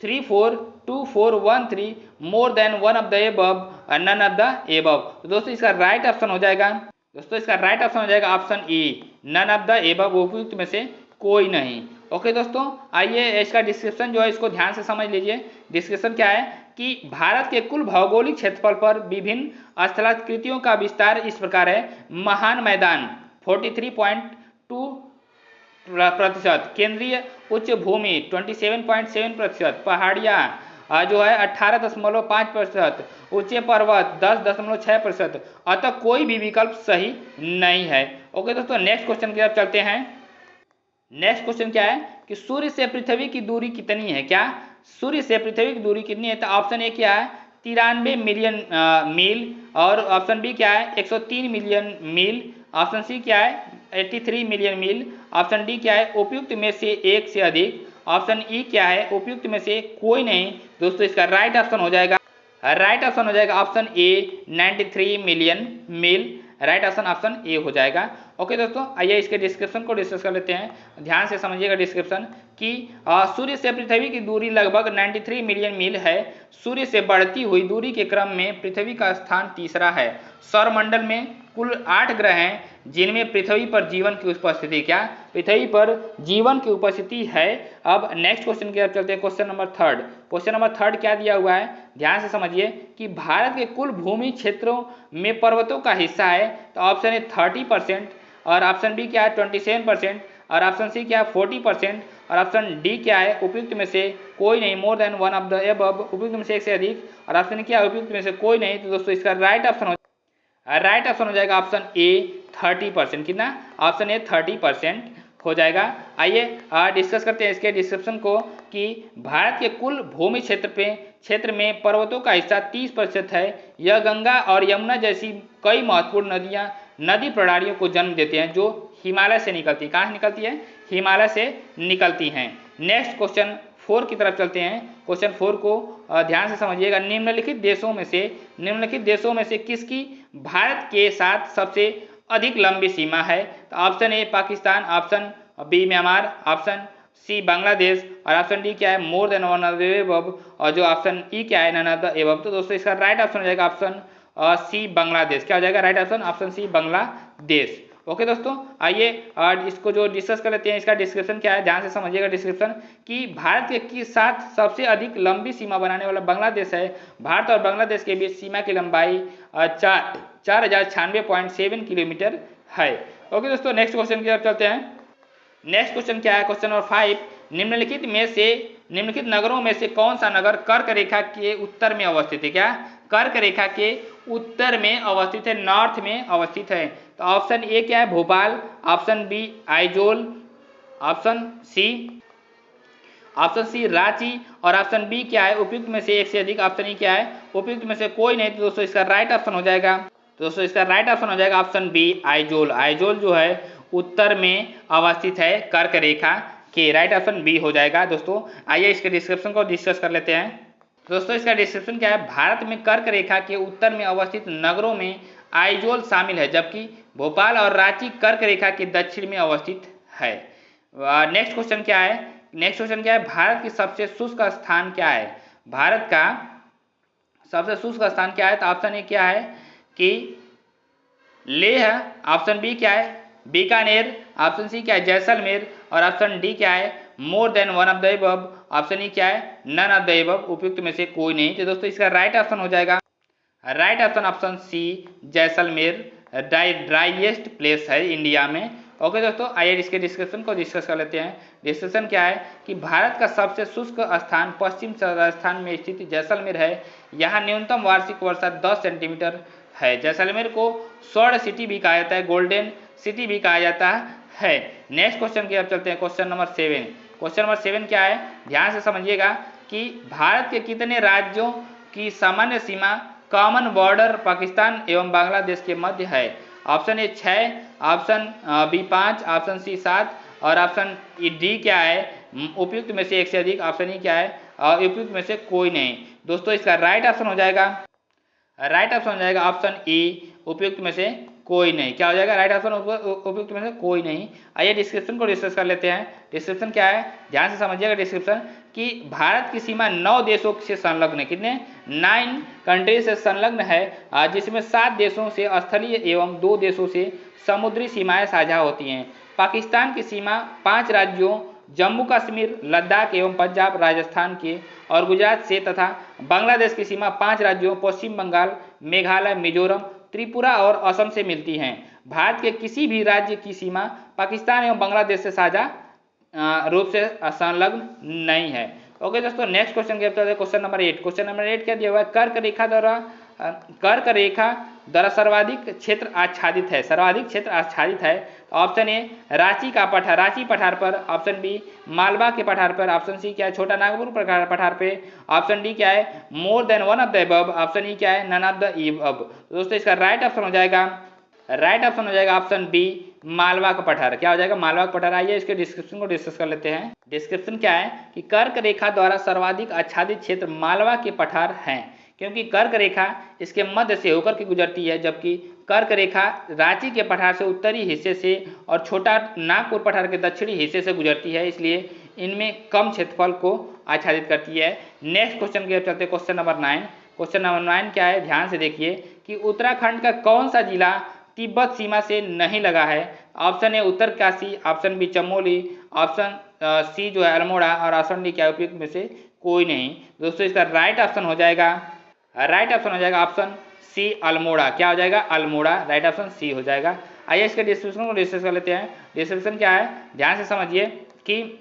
A: 3 4 2 4 1 3 more than one of the above none of the above. तो दोस्तों इसका राइट ऑप्शन हो जाएगा, दोस्तों इसका राइट ऑप्शन हो जाएगा option A, none of the above, उपयुक्त में से कोई नहीं। ओके दोस्तों, आइए इसका डिस्क्रिप्शन जो है इसको ध्यान से समझ लीजिए। डिस्क्रिप्शन क्या है कि भारत के कुल भौगोलिक क्षेत्रफल पर विभिन्न स्थलाकृतियों का विस्तार इस प्रकार है। महान मैदान 43.2%, केंद्रीय उच्च भूमि 27.7%, पहाड़ियाँ जो है 18.5%, ऊंचे पर्वत 10.6%। अतः कोई भी विकल्प सही नहीं है। ओके दोस्तों, नेक्स्ट क्वेश्चन की तरफ चलते हैं। नेक्स्ट क्वेश्चन क्या है कि सूर्य से पृथ्वी की दूरी कितनी है। क्या, सूर्य से पृथ्वी की दूरी कितनी है। तो ऑप्शन ए क्या है, 93 मिलियन मील, और ऑप्शन बी क्या है, 103 मिलियन मील, ऑप्शन सी क्या है, 83 मिलियन मील, ऑप्शन डी क्या है, उपयुक्त में से एक से अधिक, ऑप्शन ई क्या है, उपयुक्त में से कोई नहीं। दोस्तों इसका राइट ऑप्शन हो जाएगा, राइट ऑप्शन हो जाएगा option A 93 million mile. Right option A हो जाएगा। ओके दोस्तों, आइए इसके डिस्क्रिप्शन को डिस्कस कर लेते हैं। ध्यान से समझिएगा डिस्क्रिप्शन कि सूर्य से पृथ्वी की दूरी लगभग 93 मिलियन मील है। सूर्य से बढ़ती हुई दूरी के क्रम में पृथ्वी का स्थान तीसरा है। सौरमंडल में कुल 8 ग्रह हैं जिनमें पृथ्वी पर जीवन की उपस्थिति, क्या, पृथ्वी पर जीवन की उपस्थिति है। अब नेक्स्ट क्वेश्चन की तरफ चलते हैं। Question number third, question number third क्या दिया हुआ है, ध्यान से समझिए कि भारत के कुल भूमि क्षेत्रों में पर्वतों का हिस्सा है। तो ऑप्शन ए 30%, और ऑप्शन बी क्या है 27%, और ऑप्शन सी क्या है 40%, और ऑप्शन डी क्या है, उपयुक्त में से कोई नहीं, मोर than one of the above, उपयुक्त में से एक से अधिक, और ऑप्शन क्या है, उपयुक्त में से कोई नहीं। तो दोस्तों इसका राइट ऑप्शन हो जाएगा ऑप्शन ए 30%। कितना, ऑप्शन ए 30% हो जाएगा। आइए डिस्कस करते हैं इसके डिस्क्रिप्शन को कि भारत के कुल भूमि क्षेत्र में पर्वतों का हिस्सा 30% है। यह गंगा और यमुना जैसी कई महत्वपूर्ण नदी प्रणालियों को जन्म देते हैं जो हिमालय से निकलती है। कहाँ से निकलती है, हिमालय से निकलती हैं। नेक्स्ट क्वेश्चन 4 की तरफ चलते हैं। क्वेश्चन 4 को ध्यान से समझिएगा। निम्नलिखित देशों में से किसकी भारत के साथ सबसे अधिक लंबी सीमा है। तो option A Pakistan, option B Myanmar, option C Bangladesh, और ऑप्शन डी क्या है, more than one of the above, और जो ऑप्शन ई क्या है, नन ऑफ द एबव। तो दोस्तों इसका राइट ऑप्शन हो जाएगा ऑप्शन सी बांग्लादेश। क्या हो जाएगा right option C Bangladesh. Okay दोस्तों, आइए इसको जो डिस्कस कर लेते हैं। इसका डिस्क्रिप्शन क्या है, ध्यान से समझिएगा डिस्क्रिप्शन कि भारत के साथ सबसे अधिक लंबी सीमा बनाने वाला बांग्लादेश है। भारत और बांग्लादेश के बीच सीमा की लंबाई 4096.7 किलोमीटर है। ओके दोस्तों, नेक्स्ट क्वेश्चन की तरफ चलते हैं। नेक्स्ट क्वेश्चन क्या है, क्वेश्चन नंबर 5। निम्नलिखित नगरों में से कौन सा नगर कर्क रेखा के उत्तर में अवस्थित है। क्या, कर्क रेखा के उत्तर में अवस्थित है, नॉर्थ में अवस्थित है। तो ऑप्शन ए क्या है, Bhopal, option B Aizawl, option C Ranchi, और ऑप्शन बी क्या है, उपयुक्त में से एक से अधिक, ऑप्शन ई क्या है, उपयुक्त में से कोई नहीं। तो दोस्तों इसका राइट ऑप्शन हो जाएगा, ऑप्शन बी आइजोल। आइजोल जो है उत्तर में अवस्थित है कर्क रेखा के। राइट ऑप्शन बी हो जाएगा। दोस्तों आइए इसके डिस्क्रिप्शन को डिस्कस कर लेते हैं। दोस्तों इसका डिस्क्रिप्शन क्या है, भारत में कर्क रेखा के उत्तर में अवस्थित नगरों में आइजोल शामिल है, जबकि भोपाल और रांची कर्क रेखा के दक्षिण में अवस्थित है। नेक्स्ट क्वेश्चन क्या है? नेक्स्ट क्वेश्चन क्या है? भारत की सबसे शुष्क स्थान क्या है? भारत का सबसे शुष्क स्थान क्या है? तो ऑप्शन ए क्या है कि लेह, ऑप्शन बी क्या है बीकानेर, ऑप्शन सी क्या है जैसलमेर, और ऑप्शन डी क्या है more than one of the above, option E क्या है नन ऑफ द एबव, उपयुक्त में से कोई नहीं। तो दोस्तों इसका राइट ऑप्शन हो जाएगा, right option option C Jaisalmer driest place है इंडिया में। ओके दोस्तों, आइए इसके डिस्क्रिप्शन को डिस्कस कर लेते हैं। डिस्क्रिप्शन क्या है कि भारत का सबसे शुष्क स्थान पश्चिम राजस्थान में स्थित जैसलमेर है। यहाँ न्यूनतम वार्षिक वर्षा 10 सेंटीमीटर है। जैसलमेर को स्वर्ण सिटी भी कहा जाता है, गोल्डन सिटी भी कहा जाता है। नेक्स्ट क्वेश्चन की अब चलते हैं, क्वेश्चन नंबर 7। क्वेश्चन नंबर 7 क्या है? ध्यान से समझिएगा कि भारत के कितने राज्यों की सामान्य सीमा कॉमन बॉर्डर पाकिस्तान एवं बांग्लादेश के मध्य है? Option A 6, option B 5, option C 7, और ऑप्शन डी क्या है उपयुक्त में से एक से अधिक, ऑप्शन ई क्या है उपयुक्त में से कोई नहीं। दोस्तों इसका राइट ऑप्शन हो जाएगा, राइट ऑप्शन हो जाएगा ऑप्शन ई उपयुक्त में से कोई नहीं। क्या हो जाएगा? राइट ऑप्शन उपयुक्त में से कोई नहीं। आइए डिस्क्रिप्शन को डिस्कस कर लेते हैं। डिस्क्रिप्शन क्या है? ध्यान से समझिएगा डिस्क्रिप्शन कि भारत की सीमा 9 देशों से संलग्न है। कितने? 9 कंट्रीज से संलग्न है, जिसमें 7 देशों से स्थलीय एवं 2 देशों से समुद्री सीमाएं साझा होती हैं। पाकिस्तान की सीमा 5 राज्यों जम्मू कश्मीर, लद्दाख एवं पंजाब, राजस्थान के और गुजरात से, तथा बांग्लादेश की सीमा 5 राज्यों पश्चिम बंगाल, मेघालय, मिजोरम, त्रिपुरा और असम से मिलती हैं। भारत के किसी भी राज्य की सीमा पाकिस्तान एवं बांग्लादेश से साझा रूप से संलग्न नहीं है। ओके दोस्तों, नेक्स्ट क्वेश्चन के उत्तर क्वेश्चन नंबर 8। क्वेश्चन नंबर 8 क्या दिया हुआ है? कर्क रेखा द्वारा सर्वाधिक क्षेत्र आच्छादित है। सर्वाधिक क्षेत्र आच्छादित है। ऑप्शन ए रांची का पठार, रांची पठार पर, ऑप्शन बी मालवा के पठार पर, ऑप्शन सी क्या है छोटा नागपुर पठार पे, ऑप्शन डी क्या है more than one of the above, option E क्या है नन ऑफ द अबव। दोस्तों इसका राइट ऑप्शन हो जाएगा, राइट ऑप्शन हो जाएगा ऑप्शन बी मालवा का पठार। क्या हो जाएगा? मालवा का पठार। आइए इसके डिस्क्रिप्शन को डिस्कस कर लेते हैं। डिस्क्रिप्शन क्या है कि कर्क रेखा द्वारा सर्वाधिक आच्छादित क्षेत्र मालवा के पठार हैं, क्योंकि कर्क रेखा इसके मध्य से होकर के गुजरती है, जबकि कर्क रेखा रांची के पठार से उत्तरी हिस्से से और छोटा नागपुर पठार के दक्षिणी हिस्से से गुजरती है, इसलिए इनमें कम क्षेत्रफल को आच्छादित करती है। नेक्स्ट क्वेश्चन की ओर चलते हैं, क्वेश्चन नंबर 9। क्वेश्चन नंबर 9 क्या है? ध्यान से देखिए कि उत्तराखंड का कौन सा जिला तिब्बत सीमा से नहीं लगा है? Option A Uttarkashi, option B Chamoli, option C जो है अल्मोड़ा, और ऑप्शन डी क्या उपयुक्त में से कोई नहीं। दोस्तों इसका राइट ऑप्शन हो जाएगा, राइट ऑप्शन हो जाएगा ऑप्शन सी अल्मोड़ा। क्या हो जाएगा? अल्मोड़ा। राइट ऑप्शन सी हो जाएगा। आइए इसके डिस्क्रिप्शन को डिस्कस कर लेते हैं। डिस्क्रिप्शन क्या है? ध्यान से समझिए कि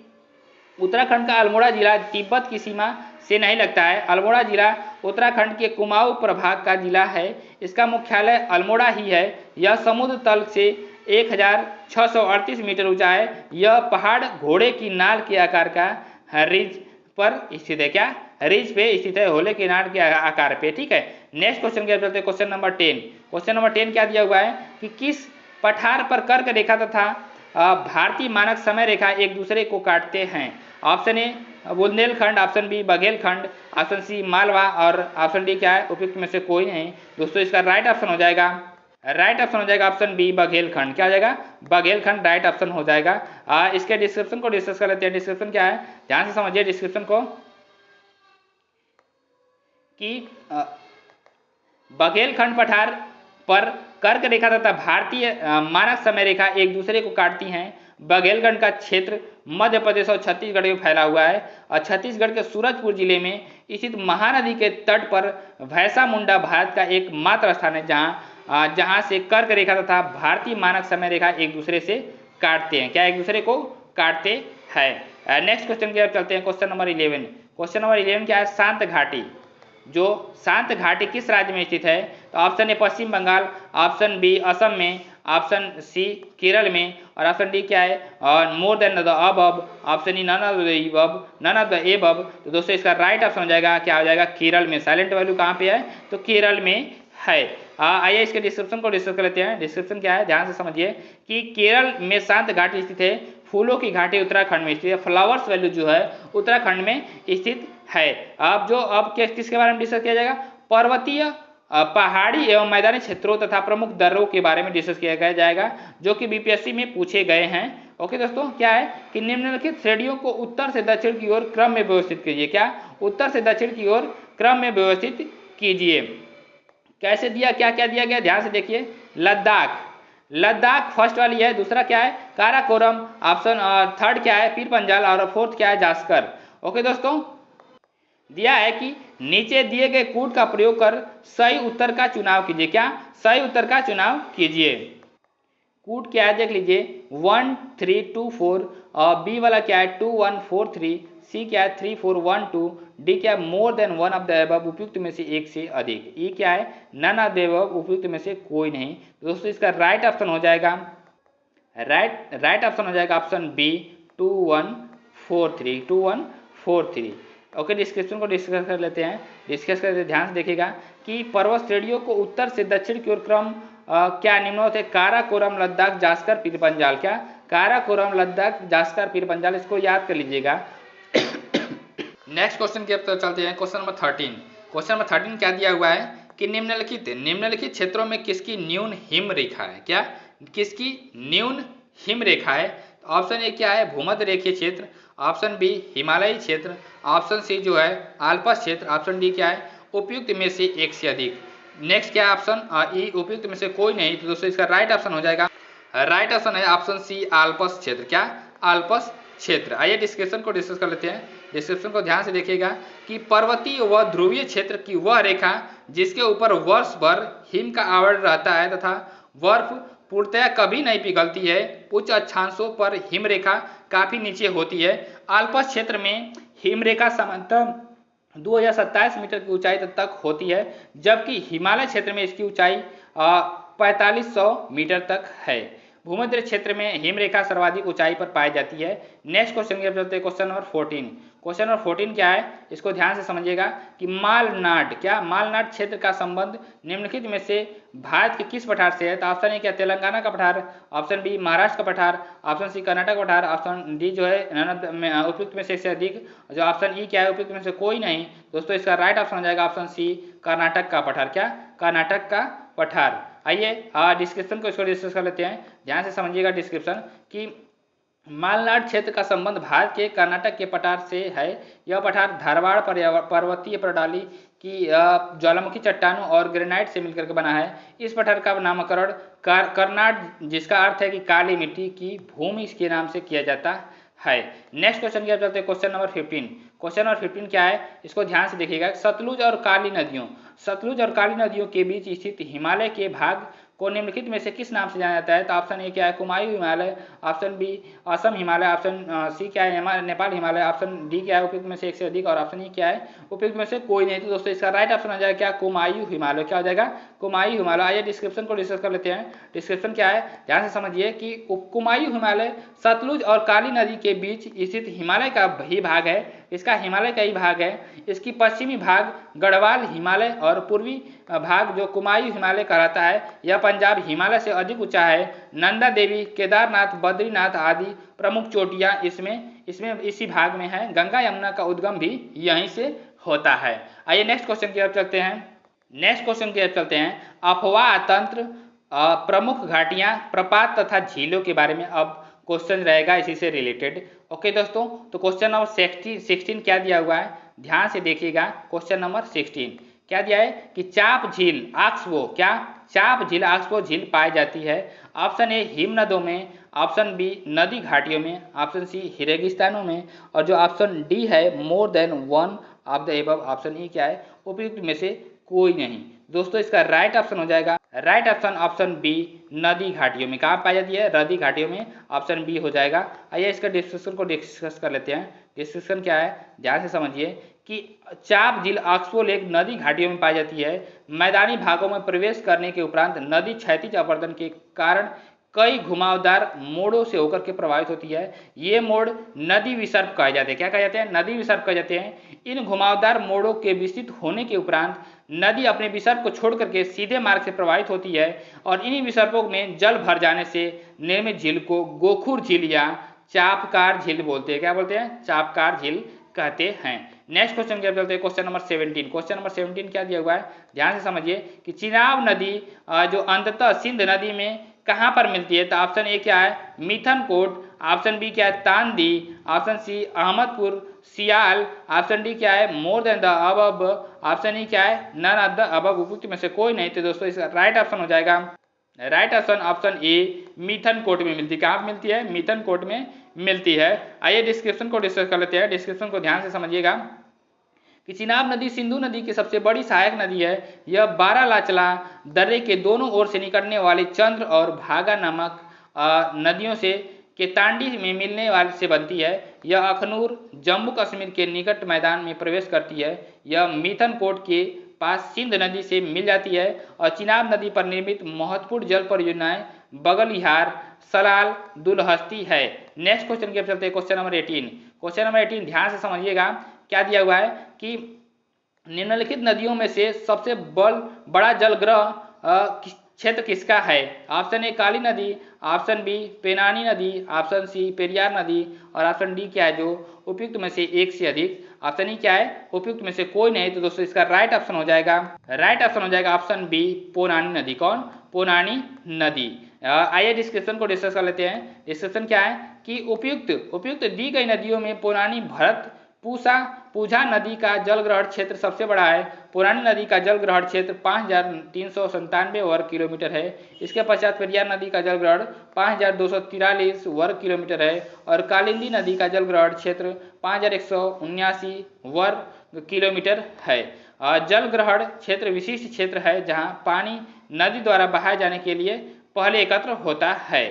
A: उत्तराखंड का अल्मोड़ा जिला तिब्बत की सीमा से नहीं लगता है। अल्मोड़ा जिला उत्तराखंड के कुमाऊं प्रभाग का जिला है। इसका मुख्यालय अल्मोड़ा ही है। यह समुद्र तल से 1638 मीटर ऊंचा है। यह पहाड़ घोड़े की नाल के आकार का रिज पर स्थित है। क्या? रिज पे स्थित है, होले के नाल के आकार पे। ठीक है। नेक्स्ट क्वेश्चन क्या चलते हैं, क्वेश्चन नंबर 10। क्वेश्चन नंबर 10 क्या दिया हुआ है कि किस पठार पर कर्क रेखा तथा भारतीय मानक समय रेखा एक दूसरे को काटते हैं? Option A Bundelkhand, option B Baghelkhand, option C Malwa, और ऑप्शन डी क्या है उपयुक्त में से कोई नहीं। दोस्तों इसका राइट ऑप्शन हो जाएगा, राइट ऑप्शन हो जाएगा ऑप्शन बी बघेलखंड। क्या हो जाएगा? बघेलखंड राइट ऑप्शन हो जाएगा। इसके डिस्क्रिप्शन को डिस्कस कर लेते हैं। डिस्क्रिप्शन क्या है? ध्यान से समझिए डिस्क्रिप्शन को कि बघेलखंड पठार पर कर्क रेखा तथा भारतीय मानक समय रेखा एक दूसरे को काटती हैं। बघेलखंड का क्षेत्र मध्य प्रदेश और छत्तीसगढ़ में फैला हुआ है, और छत्तीसगढ़ के सूरजपुर जिले में स्थित महानदी के तट पर भैंसा मुंडा भारत का एकमात्र स्थान है जहां से कर्क रेखा तथा भारतीय मानक समय रेखा एक दूसरे से काटते हैं। क्या एक दूसरे को काटते हैं? नेक्स्ट क्वेश्चन की ओर चलते हैं, क्वेश्चन नंबर 11। क्वेश्चन नंबर 11 क्या है? शांत घाटी। जो शांत घाटी किस राज्य में स्थित है? तो option A Paschim Bengal, option B Assam में, ऑप्शन सी केरल में, और ऑप्शन डी क्या है more than the above, option E none of the above. तो दोस्तों इसका राइट ऑप्शन हो जाएगा, क्या हो जाएगा? केरल में। साइलेंट वैल्यू कहाँ पे है? तो केरल में है। आइए इसके डिस्क्रिप्शन को डिस्कस कर लेते हैं। डिस्क्रिप्शन क्या है? ध्यान से समझिए कि केरल में शांत घाटी स्थित है। फूलों की घाटी उत्तराखंड में स्थित है। फ्लावर्स वैल्यू जो है उत्तराखंड में स्थित है। अब किसके बारे में डिस्कस किया जाएगा? पर्वतीय पहाड़ी एवं मैदानी क्षेत्रों तथा प्रमुख दर्रों के बारे में डिस्कस किया जाएगा, जो कि बीपीएससी में पूछे गए हैं। ओके दोस्तों, क्या है कि निम्नलिखित श्रेणियों को उत्तर से दक्षिण की ओर क्रम में व्यवस्थित कीजिए। क्या? उत्तर से दक्षिण की ओर क्रम में व्यवस्थित कीजिए। कैसे दिया, क्या क्या दिया गया, ध्यान से देखिए। लद्दाख फर्स्ट वाली है, दूसरा क्या है काराकोरम, ऑप्शन थर्ड क्या है पीर पंजाल और फोर्थ क्या है जास्कर। ओके दोस्तों, दिया है कि नीचे दिए गए कोड का प्रयोग कर सही उत्तर का चुनाव कीजिए। क्या? सही उत्तर का चुनाव कीजिए। कोड क्या है देख लीजिए, 1324, और बी वाला क्या है 2143, सी क्या है 3412, डी क्या है more than one of the above, उपयुक्त में से एक से अधिक, ई क्या है नन ऑफ द अबव, उपयुक्त में से कोई नहीं। दोस्तों इसका राइट ऑप्शन हो जाएगा, राइट ऑप्शन हो जाएगा ऑप्शन बी 2143। ओके, डिस्क्रिप्शन को डिस्कस कर लेते हैं। डिस्कस करते ध्यान से देखिएगा कि पर्वत श्रेणियों को उत्तर से दक्षिण की ओर क्रम क्या निम्नलिखित है, काराकोरम, लद्दाख, जास्कर, पीर पंजाल। क्या? काराकोरम, लद्दाख, जास्कर, पीर पंजाल, इसको याद कर लीजिएगा। नेक्स्ट क्वेश्चन की तरफ चलते हैं। Question number 13। क्वेश्चन नंबर 13 क्या दिया हुआ है कि निम्नलिखित क्षेत्रों में किसकी न्यून हिम रेखा है। क्या? किसकी न्यून हिम रेखा है? ऑप्शन ए क्या है भूमध्य रेखीय क्षेत्र, ऑप्शन बी हिमालयी क्षेत्र, ऑप्शन सी जो है आल्पस क्षेत्र, ऑप्शन डी क्या है उपयुक्त में से एक से अधिक। नेक्स्ट क्या है ऑप्शन ई उपयुक्त में से कोई नहीं। तो दोस्तों इसका राइट ऑप्शन हो जाएगा, राइट ऑप्शन है ऑप्शन सी आल्पस क्षेत्र। क्या? आल्पस क्षेत्र। आइए डिस्क्रिप्शन को डिस्कस कर लेते हैं। डिस्क्रिप्शन को ध्यान से देखिएगा कि पर्वतीय व ध्रुवीय क्षेत्र की वह रेखा जिसके ऊपर वर्ष भर हिम का आवरण रहता है तथा बर्फ पूर्णतया कभी नहीं पिघलती है, उच्च अक्षांशों पर हिम रेखा काफी नीचे होती है। आल्पस क्षेत्र में हिम रेखा सामान्यतः 2027 मीटर की ऊंचाई तक होती है, जबकि हिमालय क्षेत्र में इसकी ऊंचाई 4500 मीटर तक है। भूमध्य क्षेत्र में हिम रेखा सर्वाधिक ऊंचाई पर पाई जाती है। नेक्स्ट क्वेश्चन की तरफ चलते हैं। Question number 14। क्वेश्चन नंबर 14 क्या है, इसको ध्यान से समझिएगा कि मालनाड, क्या मालनाड क्षेत्र का संबंध निम्नलिखित में से भारत के किस पठार से है। तो ऑप्शन ए क्या तेलंगाना का पठार, ऑप्शन बी महाराष्ट्र का पठार, ऑप्शन सी कर्नाटक का पठार, ऑप्शन डी जो है उपयुक्त में से एक से अधिक, जो ऑप्शन ई क्या है उपयुक्त में से कोई नहीं। दोस्तों इसका राइट ऑप्शन हो जाएगा ऑप्शन सी कर्नाटक का पठार। क्या? कर्नाटक का पठार। आइए डिस्क्रिप्शन को इसको डिस्कस कर लेते हैं। ध्यान से समझिएगा डिस्क्रिप्शन कि मालनाड क्षेत्र का संबंध भारत के कर्नाटक के पठार से है। यह पठार धारवाड़ पर्वतीय प्रणाली की ज्वालामुखी चट्टानों और ग्रेनाइट से मिलकर के बना है। इस पठार का नामकरण कर्नाड, जिसका अर्थ है कि काली मिट्टी की भूमि, के नाम से किया जाता है। नेक्स्ट क्वेश्चन की चलते हैं। Question number 15। क्वेश्चन नंबर 15 क्या है, इसको ध्यान से देखिएगा। सतलुज और काली नदियों के बीच स्थित हिमालय के भाग को निम्नलिखित में से किस नाम से जाना जाता है। तो ऑप्शन ए क्या है Kumaon Himalaya, option B Assam Himalaya, option C क्या है नेपाल हिमालय, ऑप्शन डी क्या है उपयुक्त में से एक से अधिक, और ऑप्शन ई क्या है उपयुक्त में से कोई नहीं। तो दोस्तों इसका राइट ऑप्शन आ जाएगा क्या कुमायूं हिमालय। क्या हो जाएगा कुमायूं हिमालय। आइए डिस्क्रिप्शन को डिस्कस कर लेते हैं। डिस्क्रिप्शन क्या है ध्यान से समझिए कि कुमायूं हिमालय सतलुज और काली नदी के बीच स्थित हिमालय का ही भाग है। इसका हिमालय का ही भाग है। इसकी पश्चिमी भाग गढ़वाल हिमालय और पूर्वी भाग जो कुमायूं हिमालय कहलाता है, यह पंजाब हिमालय से अधिक ऊंचा है। नंदा देवी, केदारनाथ, बद्रीनाथ आदि प्रमुख चोटियां इसमें इसी भाग में है। गंगा यमुना का उद्गम भी यहीं से होता है। आइए नेक्स्ट क्वेश्चन की तरफ चलते हैं। अफवाह तंत्र, प्रमुख घाटियां, प्रपात तथा झीलों के बारे में अब क्वेश्चन रहेगा इसी से रिलेटेड। ओके दोस्तों, तो क्वेश्चन नंबर 16 क्या दिया हुआ है, ध्यान से देखिएगा। क्वेश्चन नंबर 16 क्या दिया है कि चाप झील आक्सबो झील पाई जाती है। ऑप्शन ए हिम नदों में, ऑप्शन बी नदी घाटियों में, ऑप्शन सी रेगिस्तानों में, और जो ऑप्शन डी है more than one of the above, option E क्या है उपयुक्त में से कोई नहीं। दोस्तों इसका राइट ऑप्शन हो जाएगा, राइट ऑप्शन बी नदी घाटियों में। कहाँ पाई जाती है? नदी घाटियों में, ऑप्शन बी हो जाएगा। आइए इसका डिस्कशन को डिस्कस कर लेते हैं। डिस्कशन क्या है ध्यान से समझिए कि चाप झील ऑक्सबो लेक नदी घाटियों में पाई जाती है। मैदानी भागों में प्रवेश करने के उपरांत नदी क्षैतिज अपरदन के कारण कई घुमावदार मोड़ों से होकर के प्रभावित होती है। ये मोड़ नदी विसर्प कहे जाते हैं। क्या कहे जाते हैं? नदी विसर्प कहे जाते हैं। इन घुमावदार मोड़ों के विस्तृत होने के उपरांत नदी अपने विसर्प को छोड़ करके सीधे मार्ग से प्रवाहित होती है और इन्हीं विसर्पों में जल भर जाने से निर्मित झील को गोखुर झील या चापकार झील बोलते हैं। क्या बोलते हैं? चापकार झील कहते हैं। नेक्स्ट क्वेश्चन की तरफ चलते हैं, क्वेश्चन नंबर 17। क्वेश्चन नंबर 17 क्या दिया हुआ है, ध्यान से समझिए कि चिनाब नदी जो अंततः सिंध नदी में कहाँ पर मिलती है। तो ऑप्शन ए क्या है, मिथनकोट, ऑप्शन बी क्या है, तांदी, ऑप्शन सी अहमदपुर सियाल, ऑप्शन डी क्या है, more than the above, option E क्या है, नन ऑफ द अबव। उपयुक्त में से कोई नहीं। तो दोस्तों इसका राइट ऑप्शन हो जाएगा, राइट ऑप्शन ए मिथनकोट में मिलती है। कहाँ मिलती है, मिथनकोट में मिलती है। आइए डिस्क्रिप्शन को डिस्कस कर लेते हैं। डिस्क्रिप्शन को ध्यान से समझिएगा कि चिनाब नदी सिंधु नदी की सबसे बड़ी सहायक नदी है। यह बारालाचला दर्रे के दोनों ओर से निकलने वाली चंद्र और भागा नामक नदियों से के तांडी में मिलने वाले से बनती है। यह अखनूर जम्मू कश्मीर के निकट मैदान में प्रवेश करती है। यह मिथनकोट के पास सिंध नदी से मिल जाती है और चिनाब नदी पर निर्मित महत्वपूर्ण जल परियोजनाएं बगलिहार, सलाल, दुलहस्ती है। नेक्स्ट क्वेश्चन की तरफ चलते हैं, क्वेश्चन नंबर 18। क्वेश्चन नंबर 18 ध्यान से समझिएगा, क्या दिया हुआ है कि निम्नलिखित नदियों में से सबसे बड़ा जलग्रह क्षेत्र किसका है। ऑप्शन ए काली नदी, ऑप्शन बी पेनानी नदी, ऑप्शन सी पेरियार नदी और ऑप्शन डी क्या है, जो उपयुक्त में से एक से अधिक। ऑप्शन ई क्या है, उपयुक्त में से कोई नहीं। तो दोस्तों इसका राइट ऑप्शन हो जाएगा, राइट ऑप्शन हो जाएगा ऑप्शन बी पोनानी नदी। कौन, पोनानी नदी। आइए डिस्क्रिप्शन को डिस्कस कर लेते हैं। डिस्क्रिप्शन क्या है कि उपयुक्त दी गई नदियों में पोनानी भरत पूजा नदी का जलग्रहण क्षेत्र सबसे बड़ा है। पुरानी नदी का जलग्रहण क्षेत्र 5397 वर्ग किलोमीटर है। इसके पश्चात पेरियार नदी का जलग्रहण 5243 वर्ग किलोमीटर है और कालिंदी नदी का जलग्रहण क्षेत्र 5179 वर्ग किलोमीटर है। जलग्रहण क्षेत्र विशिष्ट क्षेत्र है जहां पानी नदी द्वारा बहाए जाने के लिए पहले एकत्र होता है।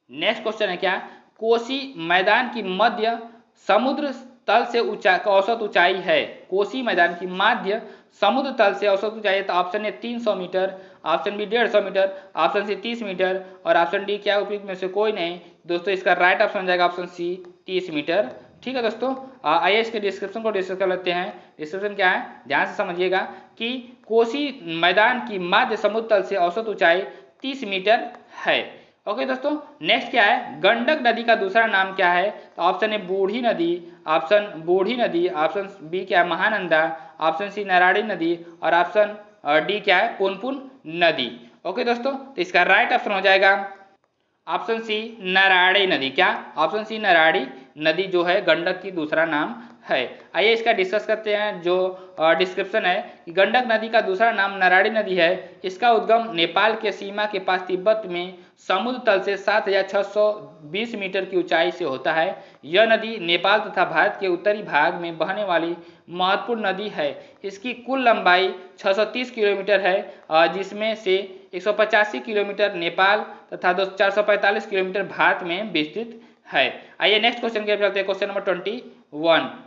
A: नेक्स्ट क्वेश्चन है क्या, कोसी मैदान की मध्य समुद्र तल से औसत ऊंचाई है। कोसी मैदान की माध्य समुद्र तल से औसत ऊंचाई है। तो option A 300 metre, option B 150 metre, option C 30 metre और ऑप्शन डी क्या उपयुक्त में से कोई नहीं। दोस्तों इसका राइट ऑप्शन हो जाएगा ऑप्शन सी 30 मीटर। ठीक है दोस्तों, आइए इसके डिस्क्रिप्शन को डिस्कस कर लेते हैं। डिस्क्रिप्शन क्या है, ध्यान से समझिएगा कि कोसी मैदान की माध्य समुद्र तल से औसत ऊंचाई 30 मीटर है। ओके दोस्तों, नेक्स्ट क्या है, गंडक नदी का दूसरा नाम क्या है। तो ऑप्शन ए बूढ़ी नदी, ऑप्शन बी क्या है, महानंदा, ऑप्शन सी नारायणी नदी और ऑप्शन डी क्या है, पुनपुन नदी। ओके दोस्तों, तो इसका राइट ऑप्शन हो जाएगा ऑप्शन सी नारायणी नदी। क्या, ऑप्शन सी नारायणी नदी जो है गंडक की दूसरा नाम है। आइए इसका डिस्कस करते हैं। जो डिस्क्रिप्शन है कि गंडक नदी का दूसरा नाम नारायणी नदी है। इसका उद्गम नेपाल के सीमा के पास तिब्बत में समुद्र तल से 7620 मीटर की ऊंचाई से होता है। यह नदी नेपाल तथा भारत के उत्तरी भाग में बहने वाली महत्वपूर्ण नदी है। इसकी कुल लंबाई 630 किलोमीटर है जिसमें से 185 किलोमीटर नेपाल तथा 445 किलोमीटर भारत में विस्तृत है। आइए नेक्स्ट क्वेश्चन की तरफ चलते हैं। क्वेश्चन नंबर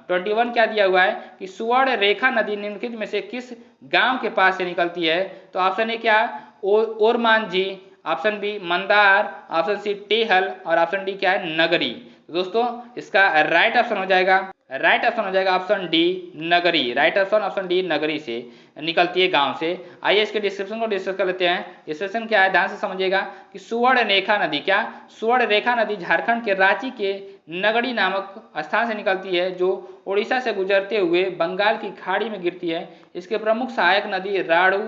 A: 21 क्या दिया हुआ है कि सुवर्ण रेखा नदी निम्नलिखित में से किस गांव के पास से निकलती है। तो ऑप्शन ए क्या, Ormanjhi, option B Mandar, option C Tehal और ऑप्शन डी क्या है, नगरी। दोस्तों इसका राइट ऑप्शन हो जाएगा ऑप्शन डी नगरी। राइट ऑप्शन डी नगरी से निकलती है, गांव से। आइए इसके डिस्क्रिप्शन को डिस्कस कर लेते हैं। डिस्क्रिप्शन क्या है, ध्यान से समझिएगा कि सुवर्ण रेखा नदी, क्या, सुवर्ण रेखा नदी झारखंड के रांची के नगरी नामक स्थान से निकलती है जो उड़ीसा से गुजरते हुए बंगाल की खाड़ी में गिरती है। इसके प्रमुख सहायक नदी राड़ू,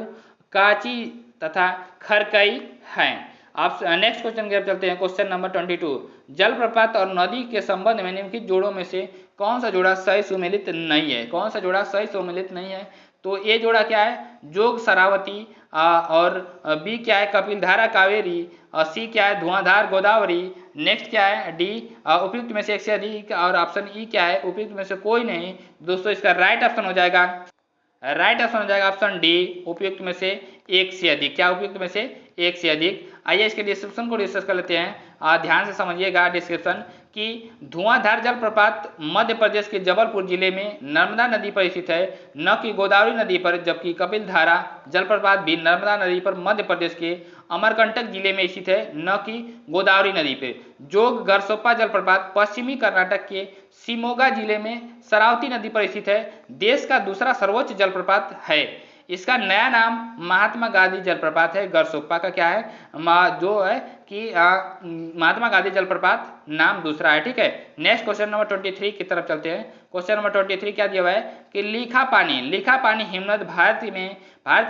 A: काची तथा खरकई हैं। आप नेक्स्ट क्वेश्चन की तरफ चलते हैं। क्वेश्चन नंबर 22, जलप्रपात और नदी के संबंध में निम्नलिखित जोड़ों में से कौन सा जोड़ा सही सुमेलित नहीं है। कौन सा जोड़ा सही सुमेलित नहीं है। तो ये जोड़ा क्या है, जोग शरावती और बी क्या है, कपिलधारा कावेरी और सी क्या है, धुआंधार गोदावरी। नेक्स्ट क्या है, डी उपयुक्त में से एक से अधिक और ऑप्शन ई क्या है, उपयुक्त में से कोई नहीं। दोस्तों इसका राइट ऑप्शन हो जाएगा ऑप्शन डी उपयुक्त में से एक से अधिक। क्या, उपयुक्त में से एक से अधिक। आइए इसके डिस्क्रिप्शन को डिस्कस कर लेते हैं। ध्यान से समझिएगा डिस्क्रिप्शन कि धुआंधार जलप्रपात मध्य प्रदेश के जबलपुर जिले में नर्मदा नदी पर स्थित है, न कि गोदावरी नदी पर। जबकि कपिलधारा जलप्रपात भी नर्मदा नदी पर मध्य प्रदेश के अमरकंटक जिले में स्थित है, न कि गोदावरी नदी पर। जोग गरसोप्पा जलप्रपात पश्चिमी कर्नाटक के शिमोगा जिले में शरावती नदी पर स्थित है। देश का दूसरा सर्वोच्च जलप्रपात है। इसका नया नाम महात्मा गांधी जलप्रपात है। गरसोप्पा का क्या है, जो है कि महात्मा गांधी जलप्रपात नाम दूसरा है। ठीक है, नेक्स्ट क्वेश्चन नंबर 23 की तरफ चलते हैं। क्वेश्चन नंबर 23 क्या दिया हुआ है कि लिखा पानी हिमनद भारत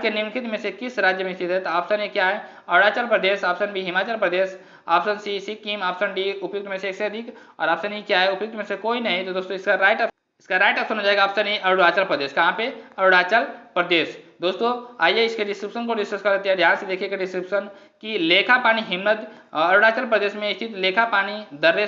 A: के निम्नलिखित में से किस राज्य में स्थित है। तो ऑप्शन ए क्या है, Arunachal Pradesh, option B Himachal Pradesh, option C Sikkim, option D उपयुक्त में से एक से अधिक, और ऑप्शन ई क्या है, उपयुक्त में से कोई नहीं। तो दोस्तों इसका राइट ऑप्शन हो जाएगा ऑप्शन ए अरुणाचल प्रदेश। कहाँ पे, अरुणाचल प्रदेश। दोस्तों आइए इसके डिस्क्रिप्शन को डिस्कस कर लेते हैं। ध्यान से देखिएगा डिस्क्रिप्शन कि लेखा पानी हिमनद अरुणाचल प्रदेश में स्थित लेखा पानी दर्रे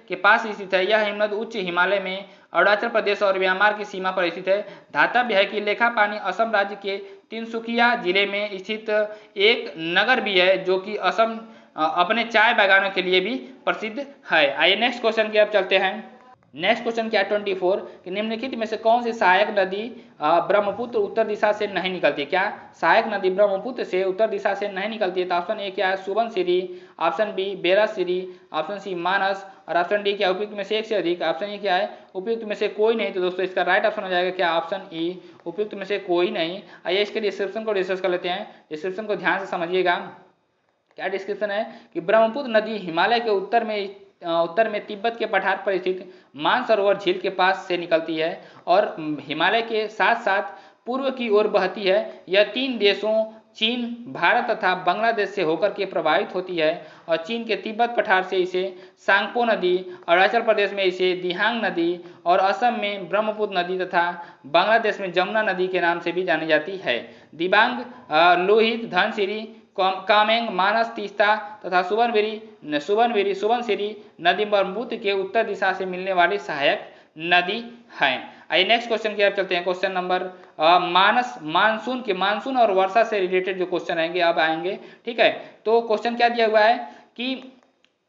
A: के पास स्थित है। यह हिमनद उच्च हिमालय में अरुणाचल प्रदेश और म्यांमार की सीमा पर स्थित है। धातव्य है कि लेखा पानी असम राज्य के तिनसुकिया जिले में स्थित एक नगर भी है, जो कि असम अपने चाय बागानों के लिए भी प्रसिद्ध है। आइए नेक्स्ट क्वेश्चन की ओर चलते हैं। नेक्स्ट क्वेश्चन क्या है 24 कि निम्नलिखित में से कौन सी सहायक नदी ब्रह्मपुत्र उत्तर दिशा से नहीं निकलती। क्या सहायक नदी ब्रह्मपुत्र से उत्तर दिशा से नहीं निकलती है। तो ऑप्शन ए क्या है, Subansiri, option B Belasiri, option C Manas, और ऑप्शन डी क्या उपयुक्त में से एक से अधिक। ऑप्शन ए क्या है, उपयुक्त में से कोई नहीं। तो दोस्तों इसका राइट ऑप्शन हो जाएगा क्या, ऑप्शन ई उपयुक्त में से कोई नहीं। आइए इसके डिस्क्रिप्शन को डिस्कस कर लेते हैं। डिस्क्रिप्शन को ध्यान से समझिएगा। क्या डिस्क्रिप्शन है कि ब्रह्मपुत्र नदी हिमालय के उत्तर में तिब्बत के पठार पर स्थित मानसरोवर झील के पास से निकलती है और हिमालय के साथ साथ पूर्व की ओर बहती है। यह तीन देशों चीन, भारत तथा बांग्लादेश से होकर के प्रवाहित होती है और चीन के तिब्बत पठार से इसे सांगपो नदी, अरुणाचल प्रदेश में इसे दिहांग नदी और असम में ब्रह्मपुत्र नदी तथा बांग्लादेश में जमुना नदी के नाम से भी जानी जाती है। दिबांग, लोहित, धनसिरी, कामेंग, मानस, तीस्ता तथा सुबनसिरी नदी ब्रह्मपुत्र के उत्तर दिशा से मिलने वाली सहायक नदी है। आइए नेक्स्ट क्वेश्चन की ओर चलते हैं। क्वेश्चन नंबर मानसून और वर्षा से रिलेटेड जो क्वेश्चन आएंगे अब आएंगे। ठीक है, तो क्वेश्चन क्या दिया हुआ है कि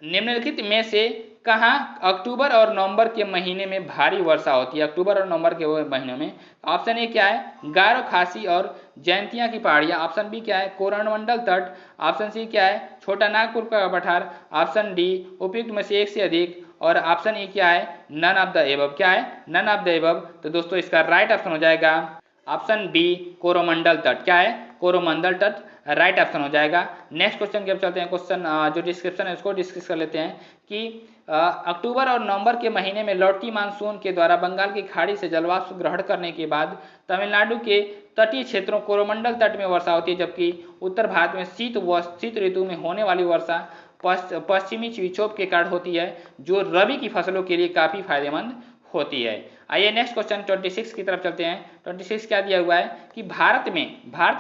A: निम्नलिखित में से कहाँ अक्टूबर और नवंबर के महीने में भारी वर्षा होती है। अक्टूबर और नवंबर के महीनों में ऑप्शन ए क्या है, गारो खासी और जयंतिया की पहाड़ियाँ, ऑप्शन बी क्या है, कोरोमंडल तट, ऑप्शन सी क्या है, छोटा नागपुर का पठार, ऑप्शन डी उपयुक्त में से एक से अधिक, और ऑप्शन ई क्या है, नन ऑफ द एबव। क्या है, नन ऑफ द एबव। तो दोस्तों इसका राइट ऑप्शन हो जाएगा ऑप्शन बी कोरोमंडल तट। क्या है, कोरोमंडल तट राइट ऑप्शन हो जाएगा। नेक्स्ट क्वेश्चन की ओर चलते हैं। क्वेश्चन जो डिस्क्रिप्शन है उसको डिस्कस कर लेते हैं कि अक्टूबर और नवंबर के महीने में लौटती मानसून के द्वारा बंगाल की खाड़ी से जलवाष्प ग्रहण करने के बाद तमिलनाडु के तटीय क्षेत्रों कोरोमंडल तट में वर्षा होती है, जबकि उत्तर भारत में शीत ऋतु में होने वाली वर्षा पश्चिमी विक्षोभ के कारण होती है, जो रबी की फसलों के लिए काफ़ी फायदेमंद होती है। आइए नेक्स्ट क्वेश्चन 26 की तरफ चलते हैं। 26 क्या दिया हुआ है कि भारत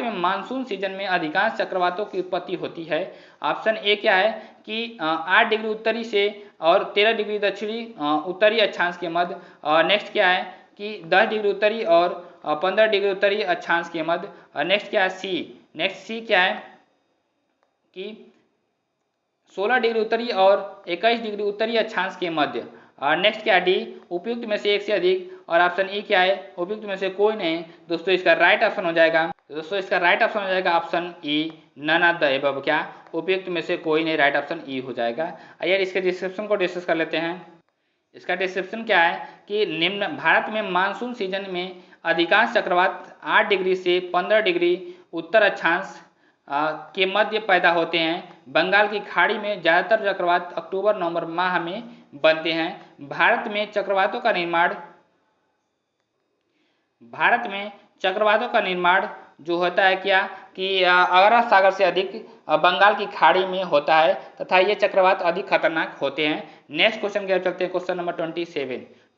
A: में मानसून सीजन में अधिकांश चक्रवातों की उत्पत्ति होती है। ऑप्शन ए क्या है कि 8 डिग्री उत्तरी से और 13 डिग्री दक्षिणी उत्तरी अक्षांश के मध्य। नेक्स्ट क्या है कि 10 डिग्री उत्तरी और 15 डिग्री उत्तरी अक्षांश के मध्य। नेक्स्ट क्या है, सी क्या है कि 16 डिग्री उत्तरी और 21 डिग्री उत्तरी अक्षांश के मध्य। नेक्स्ट क्या है, डी उपयुक्त में से एक से अधिक, और ऑप्शन ई क्या है, उपयुक्त में से कोई नहीं। दोस्तों इसका राइट ऑप्शन हो जाएगा option E none of the above. क्या, उपयुक्त में से कोई नहीं, राइट ऑप्शन ई हो जाएगा। आइए इसके डिस्क्रिप्शन को डिस्कस कर लेते हैं। इसका डिस्क्रिप्शन क्या है कि भारत में मानसून सीजन में अधिकांश चक्रवात 8 डिग्री से 15 डिग्री उत्तर अक्षांश के मध्य पैदा होते हैं। बंगाल की खाड़ी में ज़्यादातर चक्रवात अक्टूबर नवंबर माह में बनते हैं। भारत में चक्रवातों का निर्माण जो होता है क्या कि अरब सागर से अधिक बंगाल की खाड़ी में होता है तथा ये चक्रवात अधिक खतरनाक होते हैं। नेक्स्ट क्वेश्चन की ओर चलते हैं। क्वेश्चन नंबर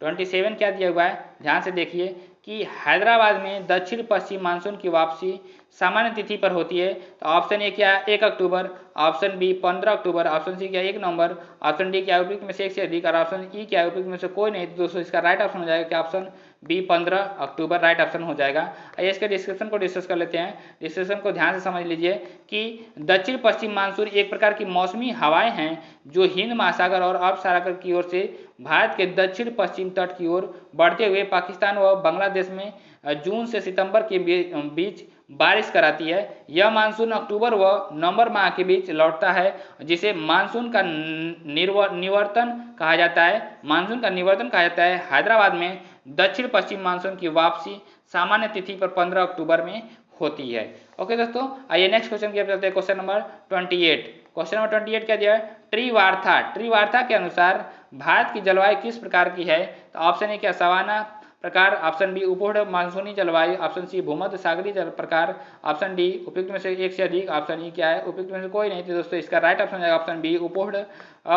A: 27 क्या दिया हुआ है, ध्यान से देखिए कि हैदराबाद में दक्षिण पश्चिम मानसून की वापसी सामान्य तिथि पर होती है। तो ऑप्शन ए क्या है, 1 अक्टूबर, ऑप्शन बी 15 अक्टूबर, ऑप्शन सी क्या है 1 नवंबर, ऑप्शन डी क्या है उपयुक्त में से एक से अधिक, और ऑप्शन ई क्या है उपयुक्त में से कोई नहीं। तो दोस्तों इसका राइट ऑप्शन हो जाएगा क्या, ऑप्शन बी 15 अक्टूबर राइट ऑप्शन हो जाएगा। आइए इसके डिस्क्रिप्शन को डिस्कस कर लेते हैं। डिस्क्रिप्शन को ध्यान से समझ लीजिए कि दक्षिण पश्चिम मानसून एक प्रकार की मौसमी हवाएं हैं जो हिंद महासागर और अरब सागर की ओर से भारत के दक्षिण पश्चिम तट की ओर बढ़ते हुए पाकिस्तान व बांग्लादेश में जून से सितंबर के बीच बारिश कराती है। यह मानसून अक्टूबर व नवंबर माह के बीच लौटता है, जिसे मानसून का निवर्तन कहा जाता है। मानसून का निवर्तन कहा जाता है। हैदराबाद में दक्षिण पश्चिम मानसून की वापसी सामान्य तिथि पर 15 अक्टूबर में होती है। ओके दोस्तों, आइए नेक्स्ट क्वेश्चन की तरफ चलते हैं। Question number 28। क्वेश्चन नंबर 28 क्या दिया है? ट्रिवार्था। ट्रिवार्था के अनुसार भारत की जलवायु किस प्रकार की है? तो ऑप्शन ए क्या सवाना प्रकार, ऑप्शन बी उपोष्ण मानसूनी जलवायु, ऑप्शन सी भूमध्य सागरीय जल प्रकार, ऑप्शन डी उपयुक्त में से एक से अधिक, ऑप्शन ई क्या है? उपयुक्त में से कोई नहीं। तो दोस्तों इसका राइट ऑप्शन है ऑप्शन बी उपोष्ण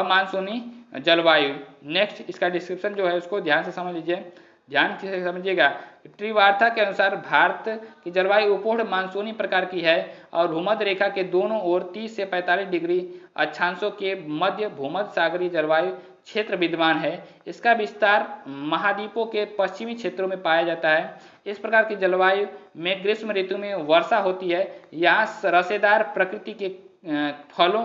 A: मानसूनी जलवायु। नेक्स्ट इसका डिस्क्रिप्शन जो है उसको ध्यान से समझ लीजिए, ध्यान से समझिएगा। ट्रिवार्था के अनुसार भारत की जलवायु उपोष्ण मानसूनी प्रकार की है और भूमध्य रेखा के दोनों ओर 30 से 45 डिग्री अक्षांशों के मध्य भूमध्य सागरीय जलवायु क्षेत्र विद्यमान है। इसका विस्तार महाद्वीपों के पश्चिमी क्षेत्रों में पाया जाता है। इस प्रकार की जलवायु में ग्रीष्म ऋतु में वर्षा होती है। यहाँ रसेदार प्रकृति के फलों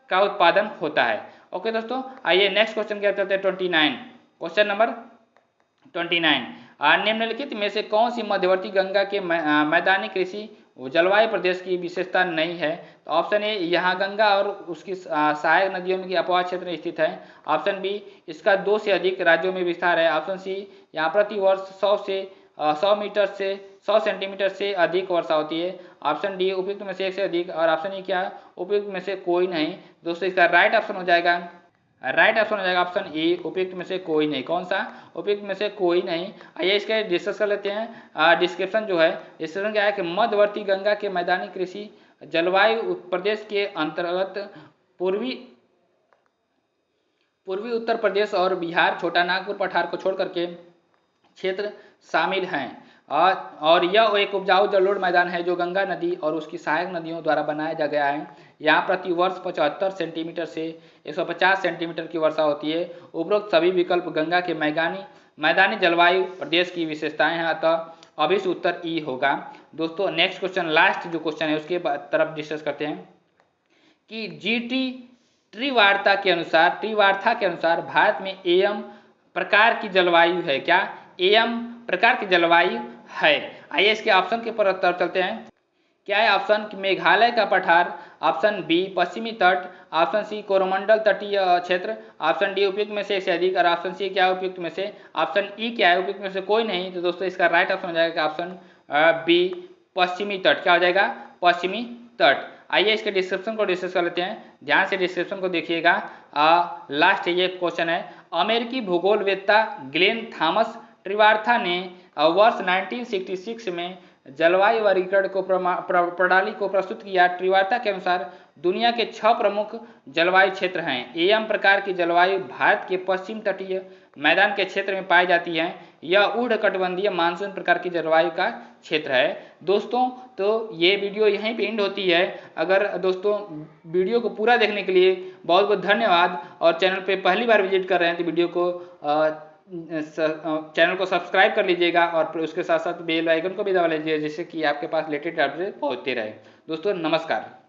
A: का उत्पादन होता है। ओके दोस्तों, आइए नेक्स्ट क्वेश्चन क्या चलते हैं 29। Question number 29। निम्नलिखित में से कौन सी मध्यवर्ती गंगा के मैदानी कृषि जलवायु प्रदेश की विशेषता नहीं है? तो ऑप्शन ए यहाँ गंगा और उसकी सहायक नदियों में अपवाह क्षेत्र स्थित है। ऑप्शन बी इसका 2 से अधिक राज्यों में विस्तार है। ऑप्शन सी यहाँ प्रति वर्ष 100 मीटर से 100 सेंटीमीटर से अधिक वर्षा होती है। ऑप्शन डी उपयुक्त में से एक से अधिक, और ऑप्शन ई क्या? उपयुक्त में से कोई नहीं। दोस्तों इसका राइट ऑप्शन हो जाएगा, राइट ऑप्शन हो जाएगा ऑप्शन ए उपयुक्त में से कोई नहीं। कौन सा? उपयुक्त में से कोई नहीं। आइए इसके डिस्कस कर लेते हैं। डिस्क्रिप्शन जो है, डिस्क्रिप्शन क्या है कि मध्यवर्ती गंगा के मैदानी कृषि जलवायु प्रदेश के अंतर्गत पूर्वी उत्तर प्रदेश और बिहार, छोटा नागपुर पठार को छोड़ करके क्षेत्र शामिल हैं। और यह एक उपजाऊ जलोढ़ मैदान है जो गंगा नदी और उसकी सहायक नदियों द्वारा बनाया गया है। यहाँ प्रति वर्ष 75 सेंटीमीटर से 150 सेंटीमीटर की वर्षा होती है। उपरोक्त सभी विकल्प गंगा के मैदानी जलवायु प्रदेश की विशेषताएं हैं, अतः अभी से उत्तर ई होगा। दोस्तों नेक्स्ट क्वेश्चन, लास्ट जो क्वेश्चन है उसके तरफ डिस्कस करते हैं कि ट्रिवार्था के अनुसार भारत में एम प्रकार की जलवायु है क्या? एम प्रकार की जलवायु है। आइए इसके ऑप्शन के तरफ चलते हैं। क्या है ऑप्शन? मेघालय का पठार, ऑप्शन बी पश्चिमी तट, ऑप्शन सी कोरोमंडल तटीय क्षेत्र, ऑप्शन डी उपयुक्त में से एक से अधिक, और ऑप्शन सी क्या है उपयुक्त में से? ऑप्शन ई क्या है? उपयुक्त में से कोई नहीं। तो दोस्तों इसका राइट ऑप्शन हो जाएगा ऑप्शन बी पश्चिमी तट। क्या हो जाएगा? पश्चिमी तट। आइए इसके डिस्क्रिप्शन को डिस्कस कर लेते हैं, ध्यान से डिस्क्रिप्शन को देखिएगा। लास्ट ये क्वेश्चन है, अमेरिकी भूगोलवेत्ता ग्लेन थॉमस ट्रिवार्था ने वर्ष 1966 में जलवायु वर्गीकरण को प्रणाली को प्रस्तुत किया। ट्रिवार्था के अनुसार दुनिया के 6 प्रमुख जलवायु क्षेत्र हैं। एम प्रकार की जलवायु भारत के पश्चिम तटीय मैदान के क्षेत्र में पाई जाती है। यह उष्णकटिबंधीय मानसून प्रकार की जलवायु का क्षेत्र है। दोस्तों तो ये वीडियो यहीं पे एंड होती है। अगर दोस्तों वीडियो को पूरा देखने के लिए बहुत बहुत धन्यवाद, और चैनल पे पहली बार विजिट कर रहे हैं तो वीडियो को चैनल को सब्सक्राइब कर लीजिएगा और उसके साथ साथ बेल आइकन को भी दबा लीजिए, जिससे कि आपके पास लेटेस्ट अपडेट पहुंचते रहे। दोस्तों नमस्कार।